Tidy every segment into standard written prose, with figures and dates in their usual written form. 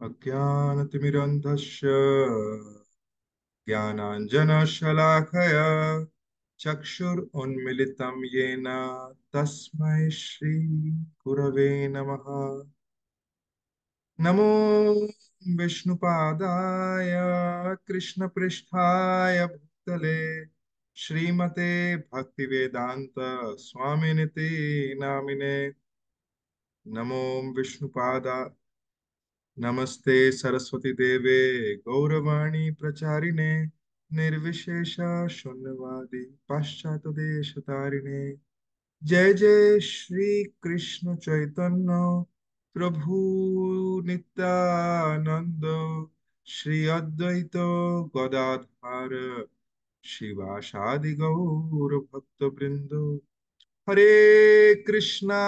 अज्ञानतिमिरन्धस्य ज्ञानाञ्जनशलाखया चक्षुरुन्मिलितं येन तस्मै श्रीगुरवे नमः। नमो विष्णुपादाय कृष्णपृष्ठाय भूतले श्रीमते भक्तिवेदान्त स्वामिनिति नामिने। नमो विष्णुपादा नमस्ते सरस्वती देवे गौरवाणी प्रचारिणे निर्विशेष शून्यवादी पाश्चात्य देश तारिणे। जय जय श्री कृष्ण चैतन्य प्रभु नित्यानंद श्री अद्वैत गदाधर शिवासादि गौर भक्त वृंद। हरे कृष्णा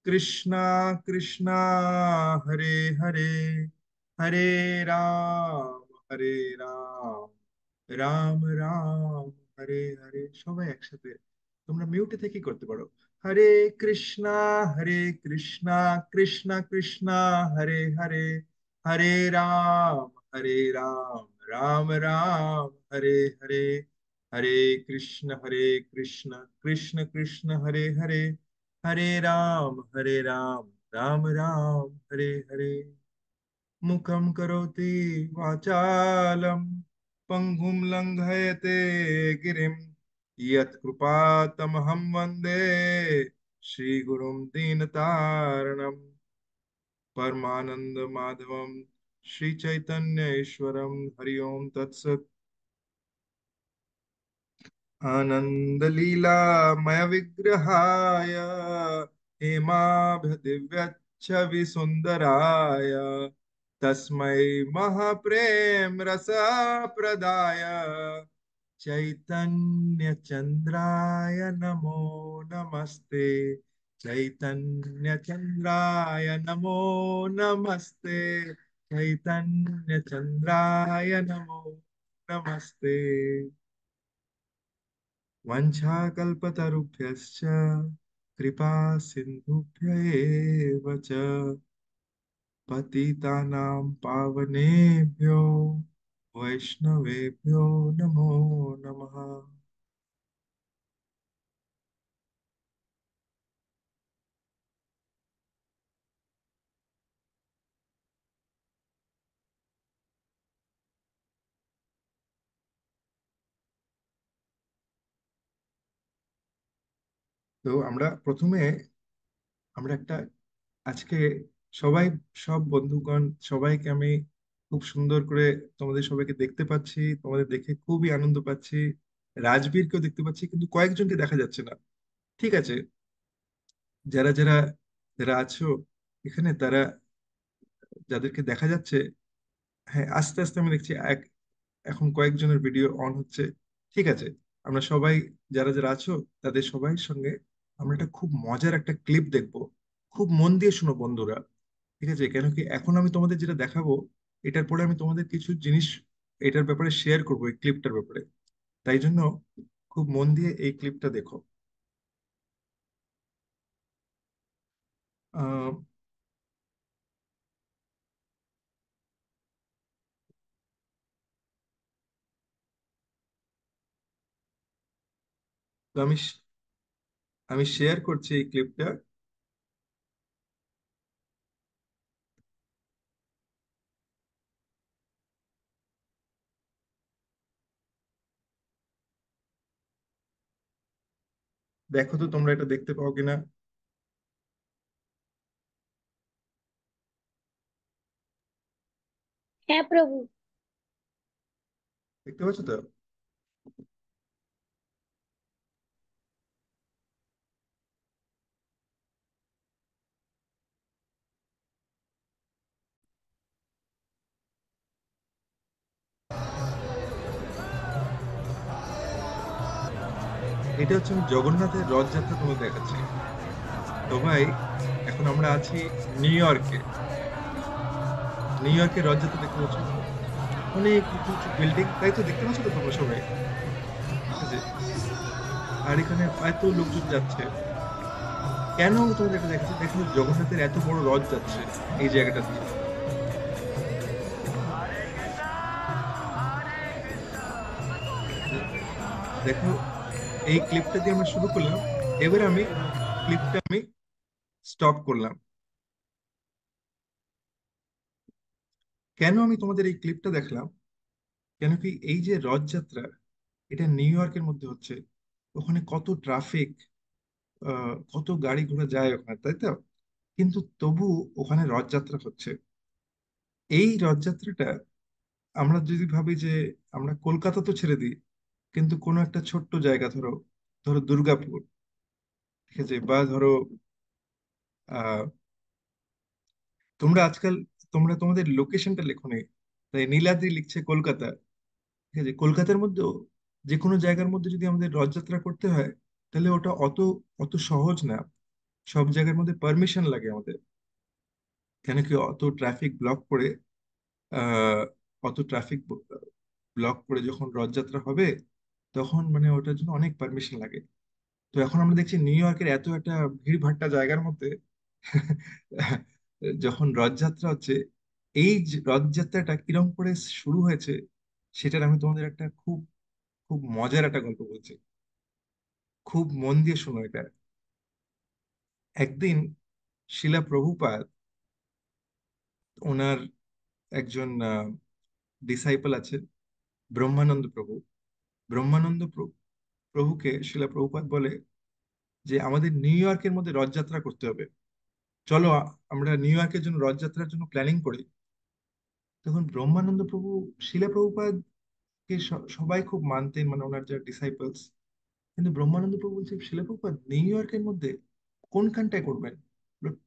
कृष्णा कृष्णा हरे हरे, हरे राम রাম রাম হরে হরে। সবাই একসাথে তোমরা মিউটে থেকে করতে পারো। হরে কৃষ্ণা হরে কৃষ্ণা কৃষ্ণা কৃষ্ণা হরে হরে, হরে রাম হরে রাম রাম রাম হরে হরে, হরে কৃষ্ণ কৃষ্ণ কৃষ্ণ হরে হরে, হরে রাম রাম রাম হরে হরে। मुखं करोति वाचालं पङ्गुं लङ्घयते गिरिं यत्कृपातमहं वन्दे श्रीगुरुं दीनतारणं परमानन्दमाधवं श्रीचैतन्येश्वरं। हरि ओं तत्सत्। आनन्दलीलामय विग्रहाय हेमाभ्यदिव्यच्छविसुन्दराय तस्मै महाप्रेम रसप्रदाय चैतन्यचन्द्राय नमो नमस्ते, चैतन्यचन्द्राय नमो नमस्ते, चैतन्यचन्द्राय नमो नमस्ते। वंशाकल्पतरुभ्यश्च कृपा सिन्धुभ्य एव च पतितानां पावनेभ्यो वैष्णवेभ्यो नमो नमः। তো আমরা প্রথমে আমরা একটা আজকে সবাই সব বন্ধুগণ সবাইকে আমি খুব সুন্দর করে তোমাদের সবাইকে দেখতে পাচ্ছি, তোমাদের দেখে খুবই আনন্দ পাচ্ছি। রাজবীরকেও দেখতে পাচ্ছি কিন্তু কয়েকজনকে দেখা যাচ্ছে না। ঠিক আছে, যারা যারা যারা আছো এখানে, তারা যাদেরকে দেখা যাচ্ছে, হ্যাঁ আস্তে আস্তে আমি দেখছি এখন কয়েকজনের ভিডিও অন হচ্ছে। ঠিক আছে, আমরা সবাই যারা যারা আছো তাদের সবাই সঙ্গে আমরা একটা খুব মজার একটা ক্লিপ দেখবো। খুব মন দিয়ে শোনো বন্ধুরা। ঠিক আছে, কেন কি এখন আমি তোমাদের যেটা দেখাবো, এটার পরে আমি তোমাদের কিছু জিনিস এটার ব্যাপারে শেয়ার করবো, এই ক্লিপটার ব্যাপারে। তাই জন্য খুব মন দিয়ে এই ক্লিপটা দেখো। আহ তো আমি শেয়ার করছি এই ক্লিপটা। দেখো তো তোমরা এটা দেখতে পাও কিনা। হ্যাঁ প্রভু। দেখতে পাচ্ছ তো? এটা হচ্ছে আমি জগন্নাথের রথযাত্রা তোমাকে দেখাচ্ছি। তো ভাই, এখন আমরা আছি নিউ ইয়র্কে। নিউ ইয়র্কের রথযাত্রা দেখতে পাচ্ছ, অনেক উঁচু উঁচু বিল্ডিং, তাই তো? দেখতে পাচ্ছ তো তোমরা সবাই? ঠিক আছে, আর এখানে এত লোকজন যাচ্ছে। কেন আমি তোমাদের এটা দেখাচ্ছি, দেখো জগন্নাথের এত বড় রথ যাচ্ছে এই জায়গাটা দিয়ে। তো দেখো, এই ক্লিপটা দিয়ে আমরা শুরু করলাম, এবার আমি ক্লিপটা আমি স্টপ করলাম। কেন আমি তোমাদের এই ক্লিপটা দেখলাম, কেন কি এই যে রথযাত্রা, এটা নিউ ইয়র্কের মধ্যে হচ্ছে, ওখানে কত ট্রাফিক, কত গাড়ি ঘোড়া যায় ওখানে, তাই তো? কিন্তু তবু ওখানে রথযাত্রা হচ্ছে। এই রথযাত্রাটা আমরা যদি ভাবি যে আমরা কলকাতা তো ছেড়ে দিই, কিন্তু কোনো একটা ছোট্ট জায়গা, ধরো ধরো দুর্গাপুর, ঠিক আছে, বা ধরো আহ তোমরা আজকাল, তোমরা তোমাদের লোকেশনটা লেখো নি, তাই নীলাদ্রি লিখছে কলকাতা, ঠিক আছে, কলকাতার মধ্যেও যে কোনো জায়গার মধ্যে যদি আমাদের রথযাত্রা করতে হয়, তাহলে ওটা অত অত সহজ না। সব জায়গার মধ্যে পারমিশন লাগে আমাদের। কেন কি অত ট্রাফিক ব্লক করে, আহ অত ট্রাফিক ব্লক করে যখন রথযাত্রা হবে, তখন মানে ওটার জন্য অনেক পারমিশন লাগে। তো এখন আমরা দেখছি নিউ ইয়র্কের এত একটা ভিড় ভাট্টা জায়গার মধ্যে যখন রথযাত্রা হচ্ছে, এই যে রথযাত্রাটা কিরম করে শুরু হয়েছে, সেটার আমি তোমাদের একটা খুব খুব মজার একটা গল্প বলছি। খুব মন দিয়ে শোনো এটা। একদিন শিলা প্রভুপাদ, ওনার একজন ডিসাইপল আছেন, ব্রহ্মানন্দ প্রভু। ব্রহ্মানন্দ প্রভুকে শিলা প্রভুপাদ বলে যে আমাদের নিউ ইয়র্কের মধ্যে রথযাত্রা করতে হবে, চলো আমরা নিউ ইয়র্কের জন্য রথযাত্রার জন্য প্ল্যানিং করি। তখন ব্রহ্মানন্দ প্রভু, শিলা প্রভুপাদ কে সবাই খুব মানতেন, মানে ওনার যারা ডিসাইপলস। কিন্তু ব্রহ্মানন্দ প্রভু বলছে, শিলা প্রভুপাদ নিউ ইয়র্কের মধ্যে কোনখানটায় করবেন?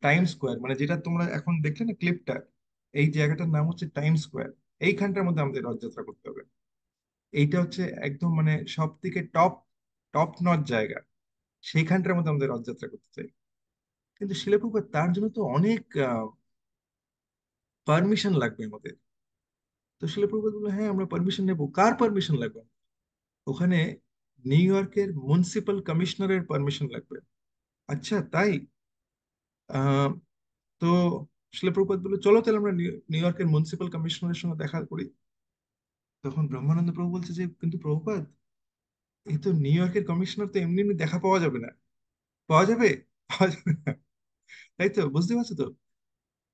টাইম স্কোয়ার, মানে যেটা তোমরা এখন দেখলে না ক্লিপটা, এই জায়গাটার নাম হচ্ছে টাইম স্কোয়ার। এইখানটার মধ্যে আমাদের রথযাত্রা করতে হবে। এইটা হচ্ছে একদম মানে সব থেকে টপ টপ নট জায়গা, সেইখানটার মধ্যে আমাদের রথযাত্রা করতে চাই। কিন্তু শিলা প্রভুপাদ, তার জন্য তো অনেক পারমিশন লাগবে আমাদের। তো শিলা প্রভুপাদ বললো, হ্যাঁ আমরা পারমিশন নেবো। কার পারমিশন লাগবে? ওখানে নিউ ইয়র্কের মিউনিসিপাল কমিশনারের পারমিশন লাগবে। আচ্ছা তাই? আহ, তো শিলা প্রভুপাদ বললো, চলো তাহলে আমরা নিউ ইয়র্কের মিউনিসিপাল কমিশনারের সঙ্গে দেখা করি। তখন ব্রহ্মানন্দ প্রভু বলছে যে, কিন্তু প্রভুপাদ, এই তো নিউ ইয়র্কের কমিশনার তো এমনি এমনি দেখা পাওয়া যাবে না। পাওয়া যাবে? পাওয়া যাবে না, তাই তো? বুঝতে পারছো তো?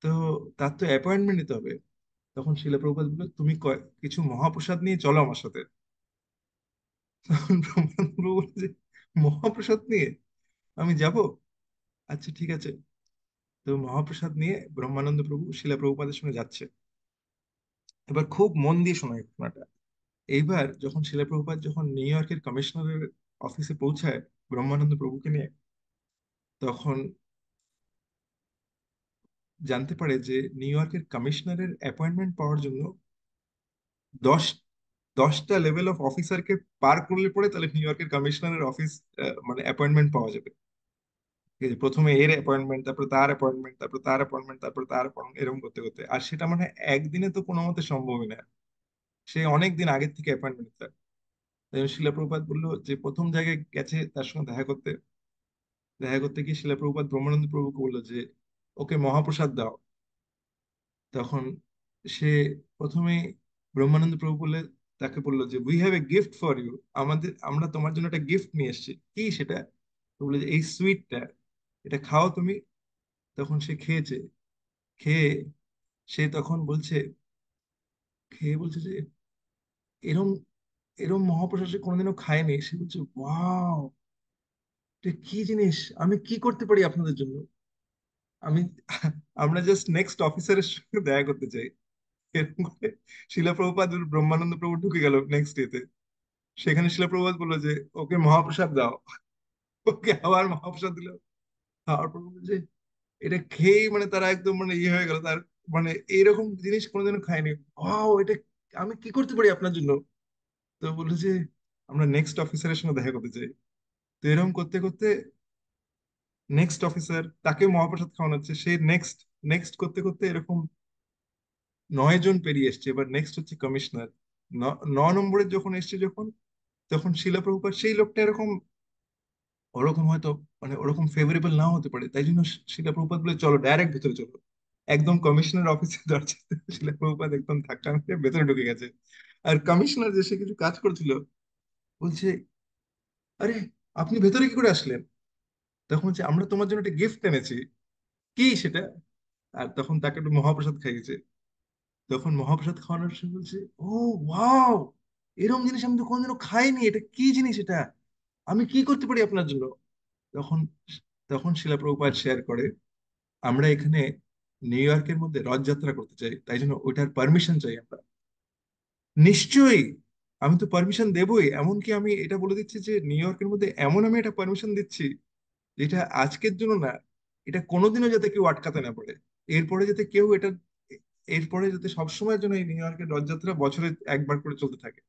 তো তার তো অ্যাপয়েন্টমেন্ট নিতে হবে। তখন শিলা প্রভুপাদ বললো, তুমি কিছু মহাপ্রসাদ নিয়ে চলো আমার সাথে। তখন ব্রহ্মানন্দ প্রভু বলছে যে, মহাপ্রসাদ নিয়ে আমি যাব? আচ্ছা ঠিক আছে। তো মহাপ্রসাদ নিয়ে ব্রহ্মানন্দ প্রভু শিলা প্রভুপাদের সঙ্গে যাচ্ছে। এবার খুব মন দিয়ে শোনো এই ঘটনাটা। এইবার যখন শিলা প্রভুপাদ যখন নিউ ইয়র্কের কমিশনারের অফিসে পৌঁছায় ব্রহ্মানন্দ প্রভুকে নিয়ে, তখন জানতে পারে যে নিউ ইয়র্কের কমিশনারের অ্যাপয়েন্টমেন্ট পাওয়ার জন্য 10 10টা লেভেল অফ অফিসারকে পার করলে পরে তাহলে নিউ ইয়র্কের কমিশনারের অফিস মানে অ্যাপয়েন্টমেন্ট পাওয়া যাবে। ঠিক আছে, প্রথমে এর অ্যাপয়েন্টমেন্ট, তারপর তার অ্যাপয়েন্টমেন্ট, তারপর তার অ্যাপয়েন্টমেন্ট, তারপর তার appointment, এরকম করতে করতে, আর সেটা মানে একদিনে তো কোনো মতে সম্ভবই না। সে অনেক দিন আগের থেকে অ্যাপয়েন্টমেন্ট নিতে হয়। তাই জন্য শিলা প্রভুপাদ বললো যে প্রথম জায়গায় গেছে তার সঙ্গে দেখা করতে, দেখা করতে গিয়ে শিলা প্রভুপাদ ব্রহ্মানন্দ প্রভুকে বললো যে ওকে মহাপ্রসাদ দাও। তখন সে প্রথমে ব্রহ্মানন্দ প্রভু বলে তাকে বললো যে we have a gift for you, আমরা তোমার জন্য একটা গিফট নিয়ে এসেছি। কি সেটা? তো বলে যে এই সুইটটা, এটা খাও তুমি। তখন সে খেয়েছে। খেয়ে সে তখন বলছে, খেয়ে বলছে যে এরম এরম মহাপ্রসাদ সে কোনোদিনও খায়নি। সে বলছে, ওয়াও, এটা কি জিনিস, আমি কি করতে পারি আপনাদের জন্য? আমি আমরা জাস্ট নেক্সট অফিসারের সঙ্গে দেখা করতে চাই। এরকম করে শিলা প্রভুপাদ আর ব্রহ্মানন্দ প্রভু ঢুকে গেল নেক্সট ডেতে। সেখানে শিলা প্রভুপাদ বললো যে ওকে মহাপ্রসাদ দাও। ওকে আবার মহাপ্রসাদ দিল। খাওয়ার পর বললো যে এটা খেয়েই মানে তারা একদম মানে ইয়ে হয়ে গেল তার, মানে এইরকম জিনিস কোনোদিনও খায়নি। ওয়াও, এটা আমি কি করতে পারি আপনার জন্য? তো বললো যে আমরা নেক্সট অফিসারের সঙ্গে দেখা করতে চাই। তো এরকম করতে করতে নেক্সট অফিসার, তাকে মহাপ্রসাদ খাওয়ানো হচ্ছে, সে নেক্সট নেক্সট করতে করতে এরকম 9 জন পেরিয়ে এসছে। এবার নেক্সট হচ্ছে কমিশনার। 9 নম্বরে যখন এসছে, যখন তখন শিলা প্রভুপাদ, সেই লোকটা এরকম ওরকম হয়তো মানে ওরকম ফেভারেবল নাও হতে পারে, তাই জন্য শিলা প্রভুপাদ বলে চলো ডাইরেক্ট ভেতরে চলো। একদম কমিশনার অফিসের দরজাতে শিলা প্রভুপাদ একদম ধাক্কা মেরে ভেতরে ঢুকে গেছে। আর কমিশনার যে সে কিছু কাজ করছিল বলছে, আরে আপনি ভেতরে কি করে আসলেন? তখন বলছে, আমরা তোমার জন্য একটা গিফট এনেছি। কি সেটা? আর তখন তাকে একটু মহাপ্রসাদ খাইয়েছে। তখন মহাপ্রসাদ খাওয়ানোর সময় বলছে, ও ওয়াও, এরকম জিনিস আমি তো কোনোদিনও খাইনি, এটা কি জিনিস এটা, আমি কি করতে পারি আপনার জন্য? তখন তখন শিলা প্রভুপাদ শেয়ার করে, আমরা এখানে নিউ ইয়র্কের মধ্যে রথযাত্রা করতে চাই, তাই জন্য ওইটার পারমিশন চাই আমরা। নিশ্চয়ই, আমি তো পারমিশন দেবই, এমনকি আমি এটা বলে দিচ্ছি যে নিউ ইয়র্কের মধ্যে এমন আমি এটা পারমিশন দিচ্ছি যেটা আজকের জন্য না, এটা কোনোদিনও যাতে কেউ আটকাতে না পারে। এরপরে যাতে কেউ এটা, এরপরে যাতে সবসময়ের জন্য এই নিউ ইয়র্কের রথযাত্রা বছরে একবার করে চলতে থাকে।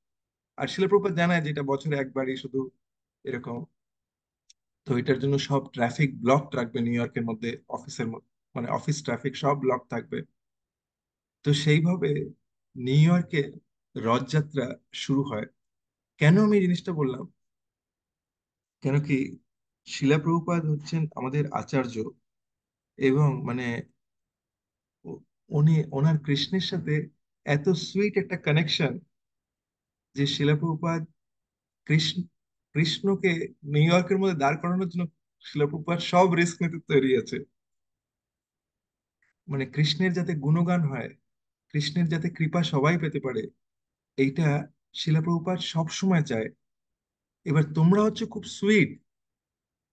আর শিলা প্রভুপাদ জানায় যে এটা বছরে একবারই শুধু এরকম। তো এটার জন্য সব ট্রাফিক ব্লক রাখবে নিউ ইয়র্কের মধ্যে, অফিসের মধ্যে, মানে অফিস ট্রাফিক সব ব্লক থাকবে। তো সেইভাবে নিউ ইয়র্কে রথযাত্রা শুরু হয়। কেন আমি এই জিনিসটা বললাম, কেন কি, শিলা প্রভুপাদ হচ্ছেন আমাদের আচার্য, এবং মানে উনি ওনার কৃষ্ণের সাথে এত সুইট একটা কানেকশন যে শিলা প্রভুপাদ কৃষ্ণ কৃষ্ণকে নিউ ইয়র্কের মধ্যে দাঁড় করানোর জন্য শিলা প্রভুপাদ সব রিস্ক নিতে তৈরি আছে। মানে কৃষ্ণের যাতে গুণগান হয়, কৃষ্ণের যাতে কৃপা সবাই পেতে পারে, এইটা শিলা প্রভুপাদ সব সময় চায়। এবার তোমরা হচ্ছে খুব সুইট,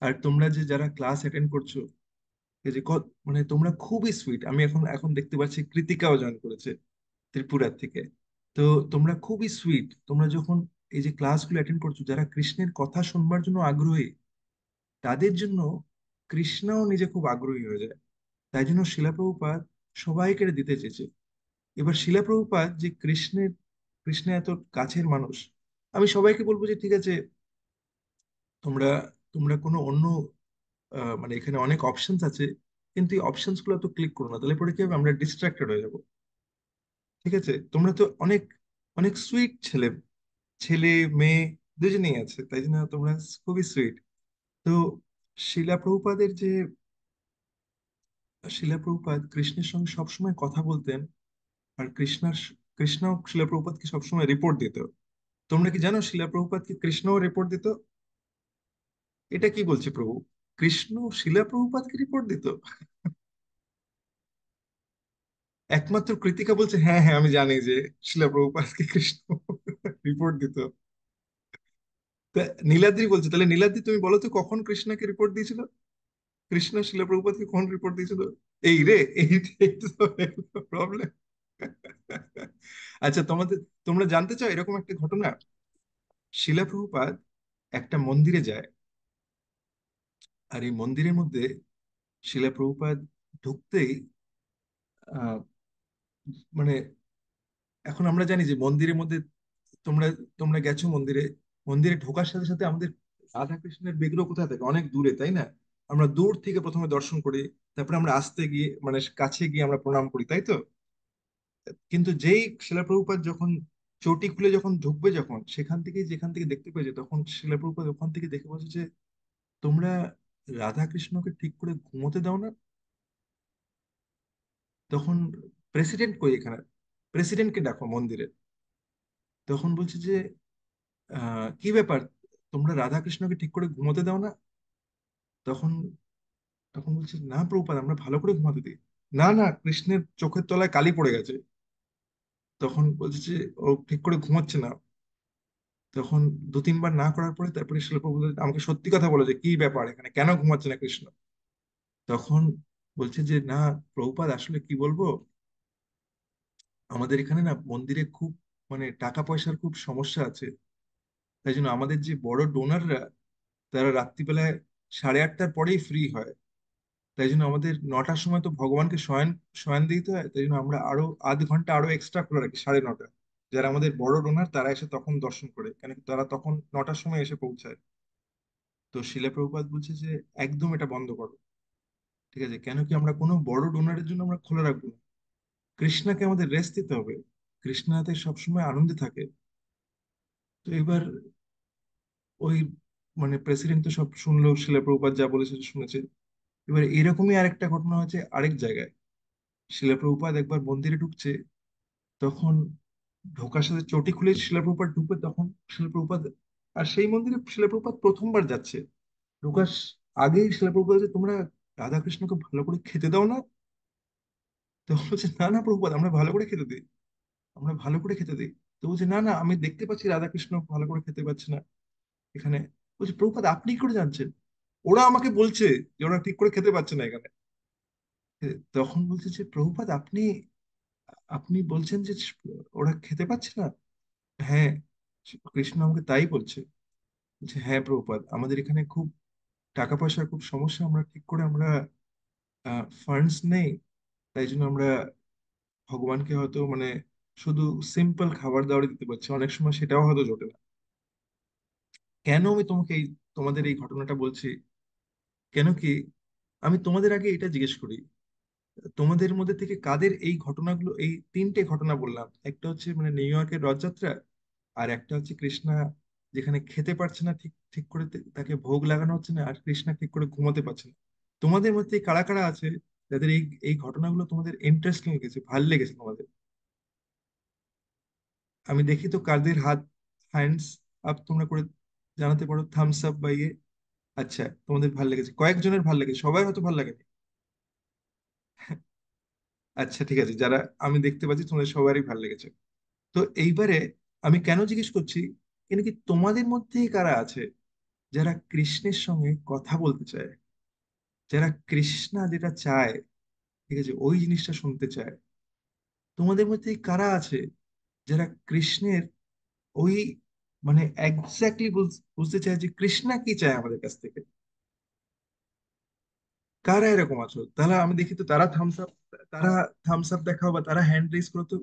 আর তোমরা যে যারা ক্লাস অ্যাটেন্ড করছো, এই যে মানে তোমরা খুবই সুইট। আমি এখন এখন দেখতে পাচ্ছি কৃতিকাও জয়েন করেছে ত্রিপুরার থেকে। তো তোমরা খুবই সুইট, তোমরা যখন এই যে ক্লাসগুলো অ্যাটেন্ড করছো, যারা কৃষ্ণের কথা শুনবার জন্য আগ্রহী, তাদের জন্য কৃষ্ণও নিজে খুব আগ্রহী হয়ে যায়। তাই জন্য শিলা প্রভুপাদ সবাইকে এটা দিতে চেয়েছে। এবার শিলা প্রভুপাদ যে কৃষ্ণের এত কাছের মানুষ, আমি সবাইকে বলবো যে ঠিক আছে, তোমরা তোমরা কোনো অন্য মানে এখানে অনেক অপশনস আছে, কিন্তু এই অপশনস গুলো তো ক্লিক করো না, তাহলে পরে কি হবে, আমরা ডিস্ট্রাক্টেড হয়ে যাব। ঠিক আছে, তোমরা তো অনেক অনেক সুইট ছেলে, ছেলে মেয়ে দুজনেই আছে, তাই জন্য তোমরা খুবই সুইট। তো শিলা প্রভুপাদের যে, শিলা প্রভুপাদ কৃষ্ণের সঙ্গে সবসময় কথা বলতেন, আর কৃষ্ণ শিলা প্রভুপাদকে সবসময় রিপোর্ট দিত। তোমরা কি জানো শিলা প্রভুপাদকে কৃষ্ণও রিপোর্ট দিত? এটা কি বলছে প্রভু, কৃষ্ণ শিলা প্রভুপাদকে রিপোর্ট দিত? একমাত্র কৃতিকা বলছে, হ্যাঁ হ্যাঁ আমি জানি যে শিলা প্রভুপাদকে কৃষ্ণ রিপোর্ট দিত। তা নীলাদ্রি বলছে, তাহলে নীলাদ্রি তুমি বলো তো কখন কৃষ্ণকে রিপোর্ট দিয়েছিল, কৃষ্ণ শিলা প্রভুপাদকে কখন রিপোর্ট দিয়েছিল? এই রে, এই তো প্রবলেম। আচ্ছা, তোমরা জানতে চাও এরকম একটা ঘটনা? শিলা প্রভুপাদ একটা মন্দিরে যায়, আর এই মন্দিরের মধ্যে শিলা প্রভুপাদ ঢুকতেই আহ, মানে এখন আমরা জানি যে মন্দিরের মধ্যে, তোমরা তোমরা গেছো মন্দিরে, মন্দিরে ঢোকার সাথে সাথে আমাদের রাধা কৃষ্ণের বিগ্রহ কোথায় থাকে, অনেক দূরে, তাই না? আমরা দূর থেকে প্রথমে দর্শন করি, তারপরে আমরা আসতে গিয়ে মানে কাছে গিয়ে আমরা প্রণাম করি, তাই তো? কিন্তু যেই শিলা প্রভুপাদ যখন চটি খুলে যখন ঢুকবে, যখন সেখান থেকে যেখান থেকে দেখতে পেয়েছে, তখন শিলা প্রভুপাদ ওখান থেকে দেখে বলছে যে তোমরা রাধা কৃষ্ণকে ঠিক করে ঘুমোতে দাও না। তখন প্রেসিডেন্ট কই এখানে, প্রেসিডেন্টকে ডাকো মন্দিরে। তখন বলছে যে কি ব্যাপার, তোমরা রাধা কৃষ্ণকে ঠিক করে ঘুমোতে দাও না? তখন তখন বলছে, না প্রভুপাদ, আমরা ভালো করে ঘুমাতে দিই। না না, কৃষ্ণের চোখের তলায় কালি পড়ে গেছে। তখন বলছে যে ও ঠিক করে ঘুমাচ্ছে না। তখন দু তিনবার না করার পরে তারপরে শিল প্রভু আমাকে সত্যি কথা বলে যে কি ব্যাপার, এখানে কেন ঘুমাচ্ছে না কৃষ্ণ? তখন বলছে যে না প্রভুপাদ, আসলে কি বলবো, আমাদের এখানে না মন্দিরে খুব মানে টাকা পয়সার খুব সমস্যা আছে। তাই জন্য আমাদের যে বড় ডোনাররা, তারা রাত্রিবেলায় 8:30টার পরেই ফ্রি হয়। তাই জন্য আমাদের 9টার সময় তো ভগবানকে শয়ন শয়ন দিতে হয়, তাই জন্য আমরা আরো আধ ঘন্টা আরো এক্সট্রা করে রাখি, 9:30। যারা আমাদের বড় ডোনার তারা এসে তখন দর্শন করে, কেন কি তারা তখন 9টার সময় এসে পৌঁছায়। তো শিলা প্রভুপাদ বলছে যে একদম এটা বন্ধ করো। ঠিক আছে, কেন কি আমরা কোনো বড় ডোনারের জন্য আমরা খোলা রাখবো না, কৃষ্ণাকে আমাদের রেস্ট দিতে হবে, কৃষ্ণ যাতে সবসময় আনন্দে থাকে। তো এবার ওই মানে প্রেসিডেন্ট তো সব শুনলো, শিলা প্রভুপাদ যা বলেছে শুনেছে। এবার এরকমই আরেকটা ঘটনা হচ্ছে আরেক জায়গায়। শিলা প্রভুপাদ একবার মন্দিরে ঢুকছে, তখন ঢোকার সাথে চটি খুলে শিলা প্রভুপাদ ঢুকবে, তখন শিলা প্রভুপাদ, আর সেই মন্দিরে শিলা প্রভুপাদ প্রথমবার যাচ্ছে, ঢোকার আগেই শিলা প্রভুপাদ বলছে, তোমরা রাধাকৃষ্ণকে ভালো করে খেতে দাও না? তখন বলছে, না না প্রভুপাদ, আমরা ভালো করে খেতে দিই, আমরা ভালো করে খেতে দিই। তো বলছে, না না, আমি দেখতে পাচ্ছি রাধাকৃষ্ণ ভালো করে খেতে পাচ্ছে না এখানে। বলছে, প্রভুপাদ আপনি কি করে জানছেন? ওরা আমাকে বলছে যে ওরা ঠিক করে খেতে পাচ্ছে না এখানে। তখন বলছে যে, প্রভুপাদ আপনি আপনি বলছেন যে ওরা খেতে পাচ্ছে না? হ্যাঁ, কৃষ্ণ আমাকে তাই বলছে। বলছে, হ্যাঁ প্রভুপাদ, আমাদের এখানে খুব টাকা পয়সার খুব সমস্যা, আমরা ঠিক করে আমরা ফান্ডস নেই, তাই জন্য আমরা ভগবানকে হয়তো মানে শুধু সিম্পল খাবার দাবার দিতে পারছি, অনেক সময় সেটাও হয়তো জোটে না। কেন আমি তোমাকে তোমাদের এই ঘটনাটা বলছি? কেন কি, আমি তোমাদের আগে এটা জিজ্ঞেস করি, তোমাদের মধ্যে থেকে কাদের এই ঘটনাগুলো, এই তিনটে ঘটনা বললাম, একটা হচ্ছে মানে নিউ ইয়র্কের রথযাত্রা, আর একটা হচ্ছে কৃষ্ণা যেখানে খেতে পারছে না, ঠিক ঠিক করে তাকে ভোগ লাগানো হচ্ছে না, আর কৃষ্ণা ঠিক করে ঘুমাতে পারছে না। তোমাদের মধ্যে কারা কারা আছে যাদের এই এই ঘটনাগুলো তোমাদের ইন্টারেস্টিং লেগেছে, ভাল লেগেছে তোমাদের? আমি দেখি তো কাদের হাত, হ্যান্ডস আপ তোমরা করে জানাতে পারো, থামস আপ বা ইয়ে। আচ্ছা, তোমাদের ভাল লেগেছে, কয়েকজনের ভাল লেগেছে, সবাই হয়তো ভাল লাগেনি। আচ্ছা ঠিক আছে, যারা আমি দেখতে পাচ্ছি তোমাদের সবারই ভাল লেগেছে। তো এইবারে আমি কেন জিজ্ঞেস করছি, কেন কি তোমাদের মধ্যেই কারা আছে যারা কৃষ্ণের সঙ্গে কথা বলতে চায়, যারা কৃষ্ণা যেটা চায়, ঠিক আছে, ওই জিনিসটা শুনতে চায়? তোমাদের মধ্যে কারা আছে যারা কৃষ্ণের ওই মানে এক্স্যাক্টলি বুঝতে চায় যে কৃষ্ণা কি চায় আমাদের কাছ থেকে? কারা এরকম আছো তাহলে আমি দেখি তো, তারা থামস আপ, তারা থামস আপ দেখাও বা তারা হ্যান্ড রেজ করো তো।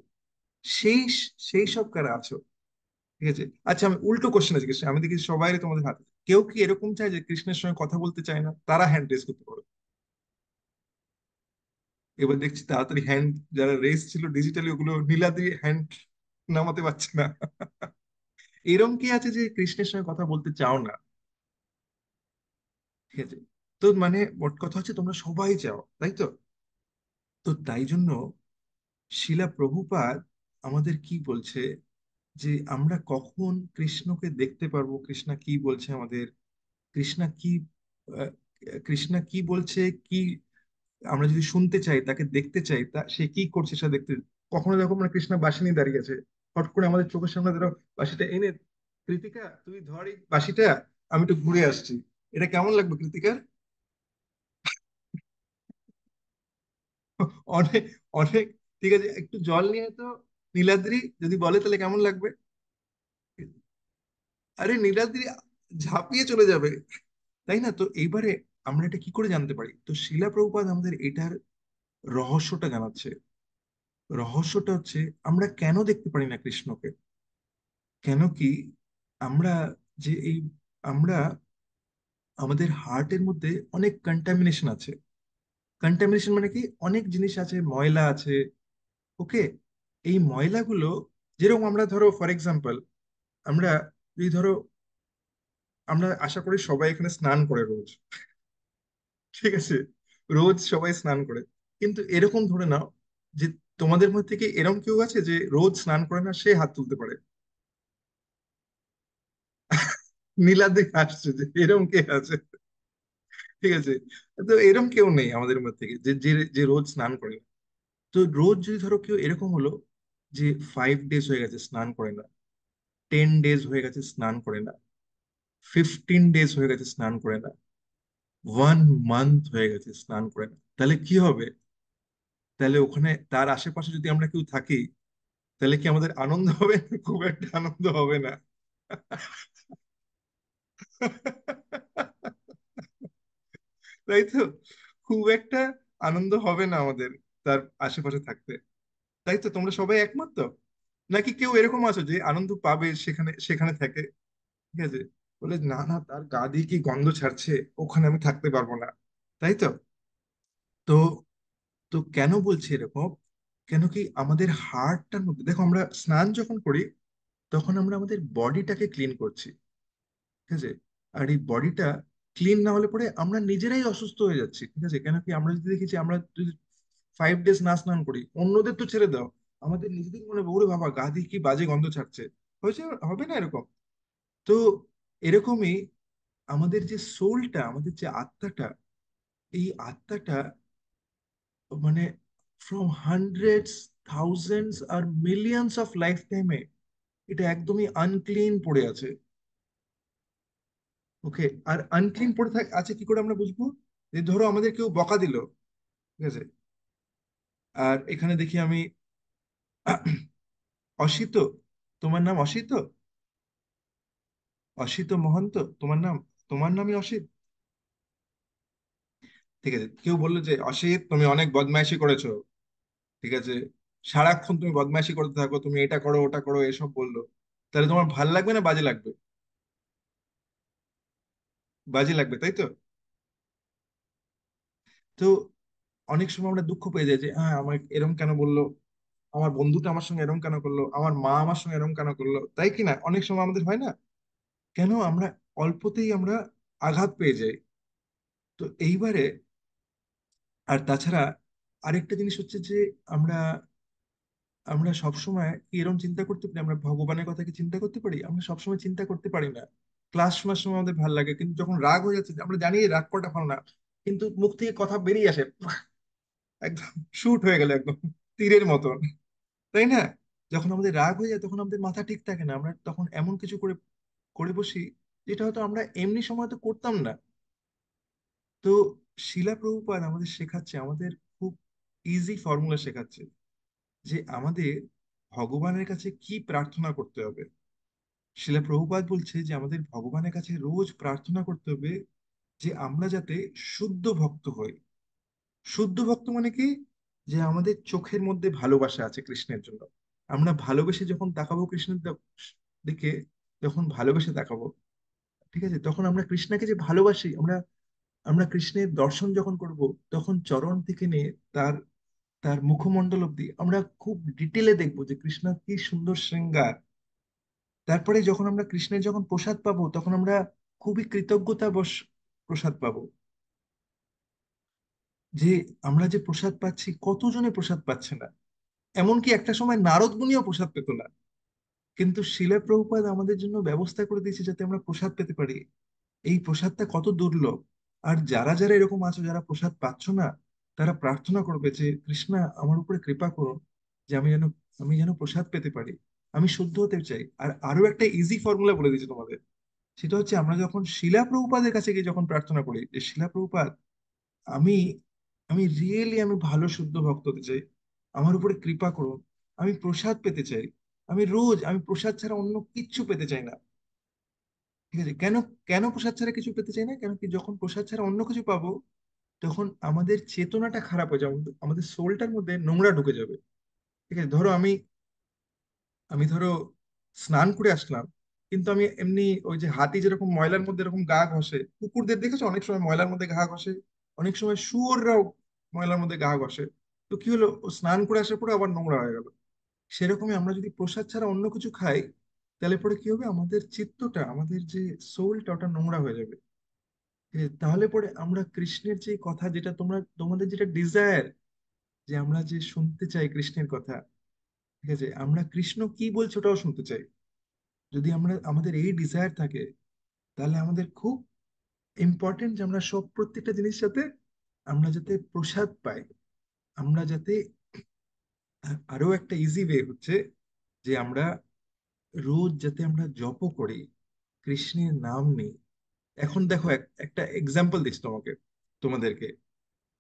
সেই সেই সব কারা আছো? ঠিক আছে, আচ্ছা আমি উল্টো কোশ্চেন জিজ্ঞেস করি। আমি দেখি সবাই তোমাদের হাতে, কেউ কি এরকম চায় যে কৃষ্ণের সঙ্গে কথা বলতে চায় না? তারা হ্যান্ড রেজ করতে পারো। এবার দেখছি তাড়াতাড়ি হ্যান্ড, যারা রেস ছিল ডিজিটালি, ওগুলো নীলাদ্রি হ্যান্ড নামাতে পারছে না। এরম কি আছে যে কৃষ্ণের সঙ্গে কথা বলতে চাও না? ঠিক আছে, তো মানে মোট কথা হচ্ছে তোমরা সবাই চাও, তাই তো? তো তাই জন্য শিলা প্রভুপাদ আমাদের কি বলছে, যে আমরা কখন কৃষ্ণকে দেখতে পারবো, কৃষ্ণা কি বলছে আমাদের, কৃষ্ণা কি আহ, কৃষ্ণা কি বলছে, কি আমরা যদি শুনতে চাই, তাকে দেখতে চাই, তা সে কি করছে সেটা দেখতে। কখনো দেখো মানে কৃষ্ণা বাঁশি নিয়ে দাঁড়িয়ে আছে, হট করে আমাদের চোখের সামনে ধরো বাঁশিটা এনে, কৃতিকা তুই ধর এই বাঁশিটা, আমি একটু ঘুরে আসছি। এটা কেমন লাগবে কৃতিকার? অনেক অনেক, ঠিক আছে, একটু জল নিয়ে তো নীলাদ্রি, যদি বলে তাহলে কেমন লাগবে? আরে নীলাদ্রি ঝাঁপিয়ে চলে যাবে, তাই না? তো এইবারে আমরা এটা কি করে জানতে পারি? তো শিলা প্রভুপাদ আমাদের এটার রহস্যটা জানাচ্ছে। রহস্যটা হচ্ছে, আমরা কেন দেখতে পারি না কৃষ্ণকে? কেন কি আমরা যে এই আমরা আমাদের হার্টের মধ্যে অনেক কন্টামিনেশন আছে। কন্টামিনেশন মানে কি, অনেক জিনিস আছে, ময়লা আছে, ওকে? এই ময়লাগুলো, যেরকম আমরা ধরো ফর এক্সাম্পল, আমরা যদি ধরো, আমরা আশা করি সবাই এখানে স্নান করে রোজ, ঠিক আছে, রোজ সবাই স্নান করে, কিন্তু এরকম ধরে নাও যে তোমাদের মধ্যে থেকে এরকম কেউ আছে যে রোজ স্নান করে না, সে হাত তুলতে পারে? নীলাদ্রি আসছে যে এরকম কে আছে? ঠিক আছে, তো এরকম কেউ নেই আমাদের মধ্যে থেকে যে যে যে রোজ স্নান করে না। তো রোজ যদি ধরো কেউ এরকম হলো যে 5 ডেজ হয়ে গেছে স্নান করে না, 10 ডেজ হয়ে গেছে স্নান করে না, 15 ডেজ হয়ে গেছে স্নান করে না, 1 মান্থ হয়ে গেছে স্নান করে না, তাহলে কি হবে? তাহলে ওখানে তার আশেপাশে যদি আমরা কেউ থাকি, তাহলে কি আমাদের আনন্দ হবে? খুব একটা আনন্দ হবে না। তাই তো, খুব একটা আনন্দ হবে না আমাদের তার আশেপাশে থাকতে। তাই তো, তোমরা সবাই একমত তো? নাকি কেউ এরকম আছো যে আনন্দ পাবে সেখানে সেখানে থাকে, ঠিক আছে, বলে না না তার গা দিয়ে কি গন্ধ ছাড়ছে, ওখানে আমি থাকতে পারবো না? তাই তো। তো তো কেন বলছি এরকম? কেন কি আমাদের হার্টটার মধ্যে দেখো, আমরা স্নান যখন করি তখন আমরা আমাদের বডিটাকে ক্লিন করছি, ঠিক আছে, আর এই বডিটা ক্লিন না হলে পরে আমরা নিজেরাই অসুস্থ হয়ে যাচ্ছি, ঠিক আছে? কেন কি আমরা যদি দেখেছি, আমরা যদি 5 ডেজ না স্নান করি, অন্যদের তো ছেড়ে দাও, আমাদের নিজেদের মনে হবে, ওরে বাবা গা দিয়ে কি বাজে গন্ধ ছাড়ছে, হয়েছে, হবে না এরকম? তো এরকমই আমাদের যে সোলটা, আমাদের যে আত্মাটা, এই আত্মাটা মানে ফ্রম হান্ড্রেডস, থাউজেন্ডস আর মিলিয়নস অফ লাইফ টাইমে এটা একদমই আনক্লিন পড়ে আছে। ওকে, আর আনক্লিন পড়ে আছে কি করে আমরা বুঝবো? যে ধরো আমাদের কেউ বকা দিল, ঠিক আছে, আর এখানে দেখি আমি অসিত, তোমার নাম অসিত, অসিত মহন্ত তোমার নাম, তোমার নামই অসিত, ঠিক আছে, কেউ বললো যে অসিত তুমি অনেক বদমাইশি করেছো, ঠিক আছে, সারাক্ষণ তুমি বদমাইশি করতে থাকো, তুমি এটা করো ওটা করো এসব বললো, তাহলে তোমার ভাল লাগবে না বাজে লাগবে? বাজে লাগবে, তাই তো? তো অনেক সময় আমরা দুঃখ পেয়ে যাই যে হ্যাঁ আমার এরকম কেন বললো, আমার বন্ধুটা আমার সঙ্গে এরকম কেন করলো, আমার মা আমার সঙ্গে এরকম কেন করলো, তাই কি না? অনেক সময় আমাদের হয় না? কেন আমরা অল্পতেই আমরা আঘাত পেয়ে যাই? তো এইবারে, আর তাছাড়া আরেকটা জিনিস হচ্ছে যে আমরা আমরা সবসময় কি এরকম চিন্তা করতে পারি, আমরা ভগবানের কথা কি চিন্তা করতে পারি? আমরা সবসময় চিন্তা করতে পারি না। ক্লাস শোনার সময় আমাদের ভালো লাগে, কিন্তু যখন রাগ হয়ে যাচ্ছে, আমরা জানি এই রাগ করাটা ভালো না, কিন্তু মুখ থেকে কথা বেরিয়ে আসে, একদম শুট হয়ে গেল একদম তীরের মতন, তাই না? যখন আমাদের রাগ হয়ে যায় তখন আমাদের মাথা ঠিক থাকে না, আমরা তখন এমন কিছু করে করে বসি যেটা হয়তো আমরা এমনি সময় তো করতাম না। তো শিলা প্রভুপাদ আমাদের শেখাচ্ছে, আমাদের খুব ইজি ফর্মুলা শেখাচ্ছে যে আমাদের ভগবানের কাছে কি প্রার্থনা করতে হবে। শিলা প্রভুপাদ বলছে যে আমাদের ভগবানের কাছে রোজ প্রার্থনা করতে হবে যে আমরা যাতে শুদ্ধ ভক্ত হই। শুদ্ধ ভক্ত মানে কি? যে আমাদের চোখের মধ্যে ভালোবাসা আছে কৃষ্ণের জন্য, আমরা ভালোবেসে যখন তাকাবো কৃষ্ণের দিকে, যখন ভালোবেসে তাকাবো, ঠিক আছে, তখন আমরা কৃষ্ণকে যে ভালোবাসি, আমরা আমরা কৃষ্ণের দর্শন যখন করব, তখন চরণ থেকে নিয়ে তার তার মুখমণ্ডল অব্দি আমরা খুব ডিটেলে দেখবো যে কৃষ্ণ কি সুন্দর শৃঙ্গার। তারপরে যখন আমরা কৃষ্ণের যখন প্রসাদ পাবো, তখন আমরা খুবই কৃতজ্ঞতা বশ প্রসাদ পাবো, যে আমরা যে প্রসাদ পাচ্ছি, কতজনে প্রসাদ পাচ্ছে না, এমনকি একটা সময় নারদ মুনিও প্রসাদ পেত না, কিন্তু শিলা প্রভুপাদ আমাদের জন্য ব্যবস্থা করে দিয়েছে যাতে আমরা প্রসাদ পেতে পারি। এই প্রসাদটা কত দুর্লভ। আর যারা যারা এরকম আছো, যারা প্রসাদ পাচ্ছ না, তারা প্রার্থনা করবে যে কৃষ্ণা আমার উপরে কৃপা করুন, যে আমি যেন প্রসাদ পেতে পারি, আমি শুদ্ধ হতে চাই। আর আরো একটা ইজি ফর্মুলা বলে দিচ্ছি তোমাদের, সেটা হচ্ছে আমরা যখন শিলা প্রভুপাদের কাছে গিয়ে যখন প্রার্থনা করি যে শিলা প্রভুপাদ, আমি আমি রিয়েলি আমি ভালো শুদ্ধ ভক্ত হতে চাই, আমার উপরে কৃপা করুন, আমি প্রসাদ পেতে চাই, আমি রোজ আমি প্রসাদ ছাড়া অন্য কিচ্ছু পেতে চাই না, ঠিক আছে? কেন কেন প্রসাদ ছাড়া কিছু পেতে চাই না? কেন কি যখন প্রসাদ ছাড়া অন্য কিছু পাবো, তখন আমাদের চেতনাটা খারাপ হয়ে যাবে, আমাদের সোলটার মধ্যে নোংরা ঢুকে যাবে, ঠিক আছে? ধরো আমি আমি ধরো স্নান করে আসলাম, কিন্তু আমি এমনি ওই যে হাতি যেরকম ময়লার মধ্যে এরকম গা ঘষে, কুকুরদের দেখেছো অনেক সময় ময়লার মধ্যে গা ঘষে, অনেক সময় শুয়োররাও ময়লার মধ্যে গা ঘষে, তো কি হলো, ও স্নান করে আসার পরে আবার নোংরা হয়ে গেল। সেরকমই আমরা যদি প্রসাদ ছাড়া অন্য কিছু খাই, তাহলে পরে কি হবে, আমাদের চিত্তটা, আমাদের যে সোলটা, ওটা নোংরা হয়ে যাবে। তাহলে পরে আমরা কৃষ্ণের যে কথা, যেটা তোমাদের যেটা ডিজায়ার, যে আমরা যে শুনতে চাই কৃষ্ণের কথা, ঠিক আছে, আমরা কৃষ্ণ কি বলছে ওটাও শুনতে চাই। যদি আমাদের এই ডিজায়ার থাকে, তাহলে আমাদের খুব ইম্পর্টেন্ট যে আমরা সব প্রত্যেকটা জিনিস সাথে আমরা যাতে প্রসাদ পাই, আমরা যাতে আরো একটা ইজি ওয়ে হচ্ছে যে আমরা রোজ যাতে আমরা জপ করি, কৃষ্ণের নাম নেই। এখন দেখো একটা এক্সাম্পল দিচ্ছি তোমাদেরকে।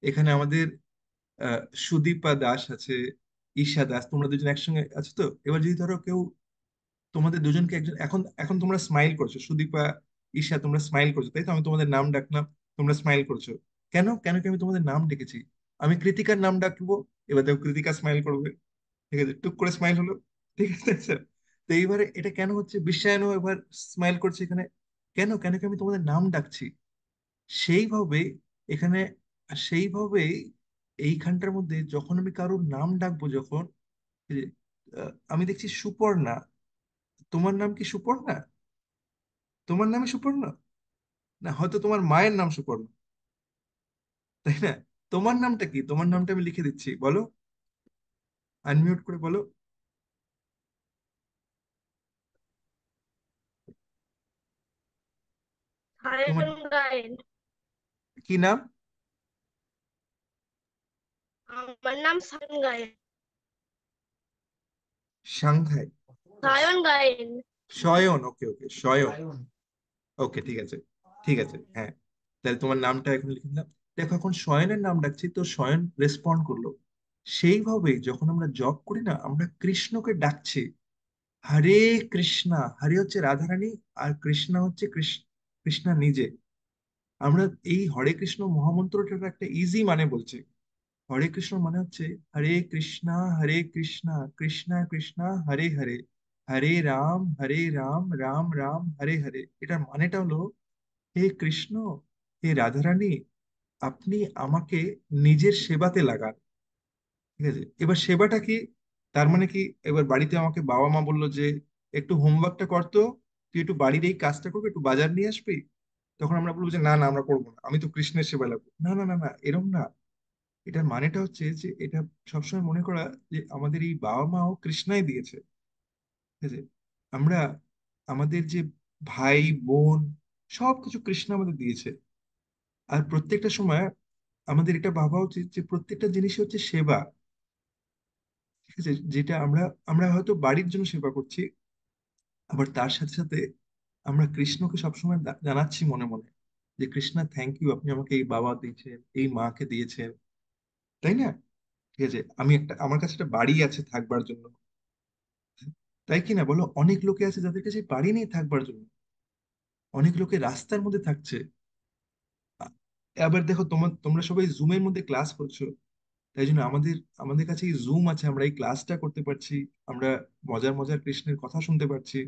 এখানে আমাদের সুদীপা দাস আছে, ঈশা দাস, তোমরা দুজন একসঙ্গে আছো তো। এবার যদি ধরো কেউ তোমাদের দুজনকে একজন, এখন এখন তোমরা স্মাইল করছো, সুদীপা ঈশা তোমরা স্মাইল করছো, তাই তো? আমি তোমাদের নাম ডাকলাম, তোমরা স্মাইল করছো। কেন কেন কি আমি তোমাদের নাম ডেকেছি? আমি কৃতিকার নাম ডাকবো, এবার দেখো কৃতিকা স্মাইল করবে, ঠিক আছে, টুক করে স্মাইল হলো, ঠিক আছে স্যার? তো এইবারে এটা কেন হচ্ছে, বিশ্বায়নও এবার স্মাইল করছে এখানে, কেন কেন কি আমি তোমাদের নাম ডাকছি? সেইভাবে এখানে, সেইভাবে এইখানটার মধ্যে যখন আমি কারোর নাম ডাকবো, যখন এই যে, আমি দেখছি সুপর্ণা, তোমার নাম কি সুপর্ণা? তোমার নামে সুপর্ণা? না, হয়তো তোমার মায়ের নাম সুপর্ণা, তাই না? তোমার নামটা কি? তোমার নামটা আমি লিখে দিচ্ছি, বলো, আনমিউট করে বলো। তোমার সায়ন গায়েন। কি নাম? আমার নাম সায়ন গায়েন। সাংহাই। সায়ন গায়েন। শয়ন, ওকে ওকে, শয়ন। ওকে, ঠিক আছে, ঠিক আছে, হ্যাঁ। তাহলে তোমার নামটা এখন লিখে দিলাম। দেখো, এখন শয়নের নাম ডাকছি তো শয়ন রেসপন্ড করলো। সেইভাবেই যখন আমরা জপ করি না, আমরা কৃষ্ণকে ডাকছি, হরে কৃষ্ণা। হরে হচ্ছে রাধারানী, আর কৃষ্ণা হচ্ছে কৃষ্ণা নিজে। আমরা এই হরে কৃষ্ণ মহামন্ত্রটার একটা ইজি মানে বলছি। হরে কৃষ্ণ মানে হচ্ছে হরে কৃষ্ণা কৃষ্ণা কৃষ্ণা হরে হরে, হরে রাম রাম রাম হরে হরে। এটার মানেটা হলো, হে কৃষ্ণ, হে রাধারানী, আপনি আমাকে নিজের সেবাতে লাগান। ঠিক আছে, এবার সেবাটা কি? তার মানে কি, এবার বাড়িতে আমাকে বাবা মা বললো যে একটু হোমওয়ার্কটা করতো, তুই একটু বাড়ির এই কাজটা করবি, একটু বাজার নিয়ে আসবি। তখন আমরা বলবো যে না না, আমরা করবো না, আমি তো কৃষ্ণের সেবা লাগবো। না না না না, এরম না। এটার মানেটা হচ্ছে যে এটা সবসময় মনে করা যে আমাদের এই বাবা মাও কৃষ্ণাই দিয়েছে। ঠিক আছে, আমরা আমাদের যে ভাই বোন সবকিছু কৃষ্ণ আমাদের দিয়েছে। আর প্রত্যেকটা সময় আমাদের এটা ভাবা উচিত যে প্রত্যেকটা জিনিসই হচ্ছে সেবা। ঠিক আছে, যেটা আমরা আমরা হয়তো বাড়ির জন্য সেবা করছি, আবার তার সাথে সাথে আমরা কৃষ্ণকে সবসময় জানাচ্ছি মনে মনে যে কৃষ্ণা, থ্যাংক ইউ, আপনি আমাকে এই বাবা দিয়েছেন, এই মাকে দিয়েছেন, তাই না? ঠিক আছে, আমি একটা, আমার কাছে একটা বাড়ি আছে থাকবার জন্য, তাই কি না বলো? অনেক লোকে আছে যাদের কাছে বাড়ি নেই থাকবার জন্য, অনেক লোকে রাস্তার মধ্যে থাকছে। আ- আবার দেখো, তোমরা সবাই জুমের মধ্যে ক্লাস করছো, তাই জন্য আমাদের আমাদের কাছে এই জুম আছে, আমরা এই ক্লাসটা করতে পারছি, আমরা মজার মজার কৃষ্ণের কথা শুনতে পারছি,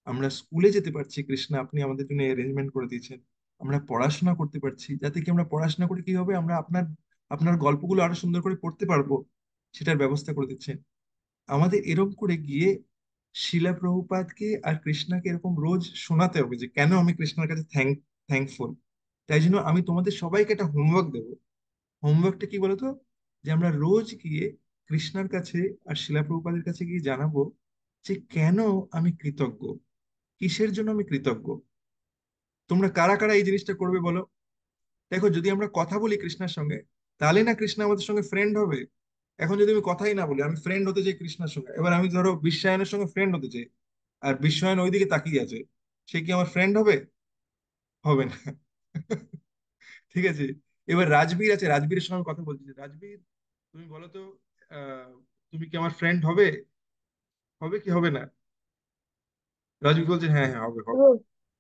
আমরা স্কুলে যেতে পারছি, কৃষ্ণ আপনি আমাদের জন্য অ্যারেঞ্জমেন্ট করে দিয়েছেন, আমরা পড়াশোনা করতে পারছি, যাতে কি আমরা পড়াশোনা করে কি হবে, আমরা আপনার আপনার গল্পগুলো আরো সুন্দর করে পড়তে পারবো, সেটার ব্যবস্থা করে দিচ্ছেন। আমাদের এরকম করে গিয়ে শিলা প্রভুপাদকে আর কৃষ্ণাকে এরকম রোজ শোনাতে হবে যে কেন আমি কৃষ্ণের কাছে থ্যাঙ্কফুল। তাই জন্য আমি তোমাদের সবাইকে একটা হোমওয়ার্ক দেবো। হোমওয়ার্কটা কি বলতো? যে আমরা রোজ গিয়ে কৃষ্ণার কাছে আর শিলা প্রভুপাদের কাছে গিয়ে জানাবো যে কেন আমি কৃতজ্ঞ, কিসের জন্য আমি কৃতজ্ঞ। তোমরা কারা কারা এই জিনিসটা করবে বলো? দেখো, যদি আমরা কথা বলি কৃষ্ণার সঙ্গে, তাহলে না কৃষ্ণ আমাদের সঙ্গে ফ্রেন্ড হবে। এখন যদি আমি কথাই না বলি, আমি ফ্রেন্ড হতে চাই কৃষ্ণার সঙ্গে, এবার আমি ধরো বিশ্বায়নের সঙ্গে ফ্রেন্ড হতে চাই, আর বিশ্বায়ন ওইদিকে তাকিয়ে আছে, সে কি আমার ফ্রেন্ড হবে? হবে না। ঠিক আছে, এবার রাজবীর আছে, রাজবীরের সঙ্গে আমি কথা বলছি যে, রাজবীর, তুমি বলো তো, আহ, তুমি কি আমার ফ্রেন্ড হবে? হবে কি হবে না? রাজবীর বলছে হ্যাঁ হ্যাঁ, হবে হবে। হুম।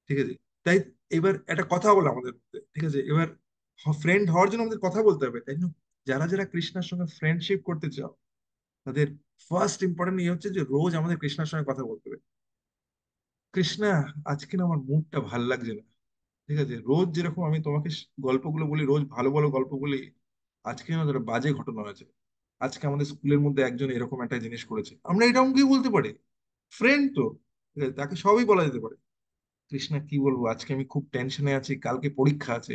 ঠিক আছে, তাই এবার একটা কথা বলো আমাদের মধ্যে, ঠিক আছে, এবার ফ্রেন্ড হওয়ার জন্য আমাদের কথা বলতে হবে, তাই না? যারা যারা কৃষ্ণার সঙ্গে ফ্রেন্ডশিপ করতে চাও, তাদের ফার্স্ট ইম্পর্টেন্ট ইয়ে হচ্ছে যে রোজ আমাদের কৃষ্ণার সঙ্গে কথা বলতে হবে। কৃষ্ণা, আজকে না আমার মুডটা ভাল লাগছে না। ঠিক আছে, রোজ যেরকম আমি তোমাকে গল্পগুলো বলি, রোজ ভালো ভালো গল্প বলি, আজকে না ধরো বাজে ঘটনা হয়েছে। আজকে আমাদের স্কুলের মধ্যে একজন এরকম একটা জিনিস করেছে, আমরা এরকম কি বলতে পারি? ফ্রেন্ড তো, ঠিক আছে, তাকে সবই বলা যেতে পারে। কৃষ্ণা, কি বলবো, আজকে আমি খুব টেনশনে আছি, কালকে পরীক্ষা আছে,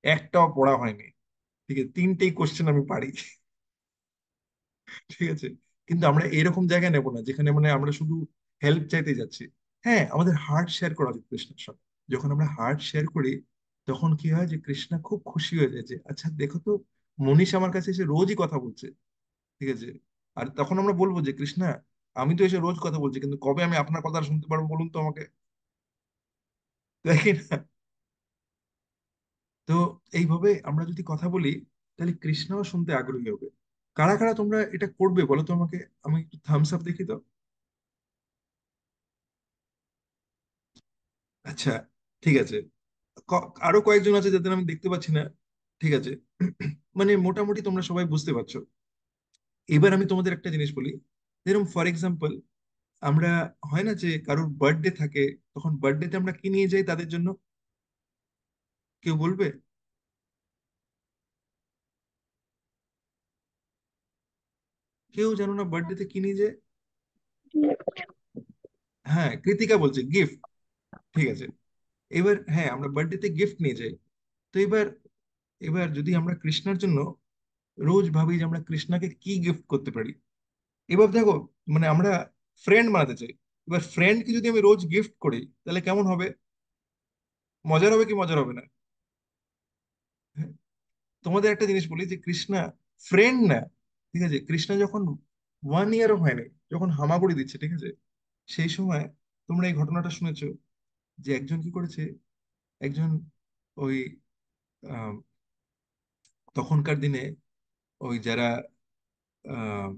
একটাও পড়া হয়নি। ঠিক আছে, তিনটেই কোশ্চেন আমি পারি। ঠিক আছে, কিন্তু আমরা এরকম জায়গায় নেব না যেখানে মানে আমরা শুধু হেল্প চাইতে যাচ্ছি। হ্যাঁ, আমাদের হার্ট শেয়ার করা উচিত কৃষ্ণের সঙ্গে। যখন আমরা হার্ট শেয়ার করি, তখন কি হয় যে কৃষ্ণা খুব খুশি হয়ে যায় যে আচ্ছা দেখো তো, মনীষ আমার কাছে এসে রোজই কথা বলছে। ঠিক আছে, আর তখন আমরা বলবো যে কৃষ্ণা, আমি তো এসে রোজ কথা বলছি, কিন্তু কবে আমি আপনার কথা শুনতে পারবো বলুন তো আমাকে। দেখি না? তো এইভাবে আমরা যদি কথা বলি, তাহলে কৃষ্ণও শুনতে আগ্রহী হবে। কারা কারা তোমরা এটা করবে বলো তো আমাকে, আমি একটু থামস আপ দেখি তো। আচ্ছা, ঠিক আছে, আরো কয়েকজন আছে যাদের আমি দেখতে পাচ্ছি না। ঠিক আছে, মানে মোটামুটি তোমরা সবাই বুঝতে পারছো। এবার আমি তোমাদের একটা জিনিস বলি, যেরকম ফর এক্সাম্পল, আমরা, হয় না যে কারোর বার্থডে থাকে, তখন বার্থডেতে আমরা কি নিয়ে যাই তাদের জন্য? কেউ বলবে? কেউ জানো না বার্থডেতে কি নিয়ে যায়? হ্যাঁ, কৃতিকা বলছে গিফট। ঠিক আছে, এবার হ্যাঁ, আমরা বার্থডেতে গিফট নিয়ে যাই। তো এবার এবার যদি আমরা কৃষ্ণার জন্য রোজ ভাবি যে আমরা কৃষ্ণাকে কি গিফট করতে পারি, এবার দেখো, মানে আমরা ফ্রেন্ড বানাতে চাই। এবার ফ্রেন্ডকে যদি আমি রোজ গিফট করি, তাহলে কেমন হবে? মজার হবে কি মজার হবে না? হ্যাঁ, তোমাদের একটা জিনিস বলি যে কৃষ্ণা ফ্রেন্ড না, ঠিক আছে? কৃষ্ণা যখন 1 ইয়ারও হয়নি, যখন হামাগুড়ি দিচ্ছে, ঠিক আছে, সেই সময় তোমরা এই ঘটনাটা শুনেছো যে একজন কি করেছে, একজন ওই আহ, তখনকার দিনে ওই যারা আহ,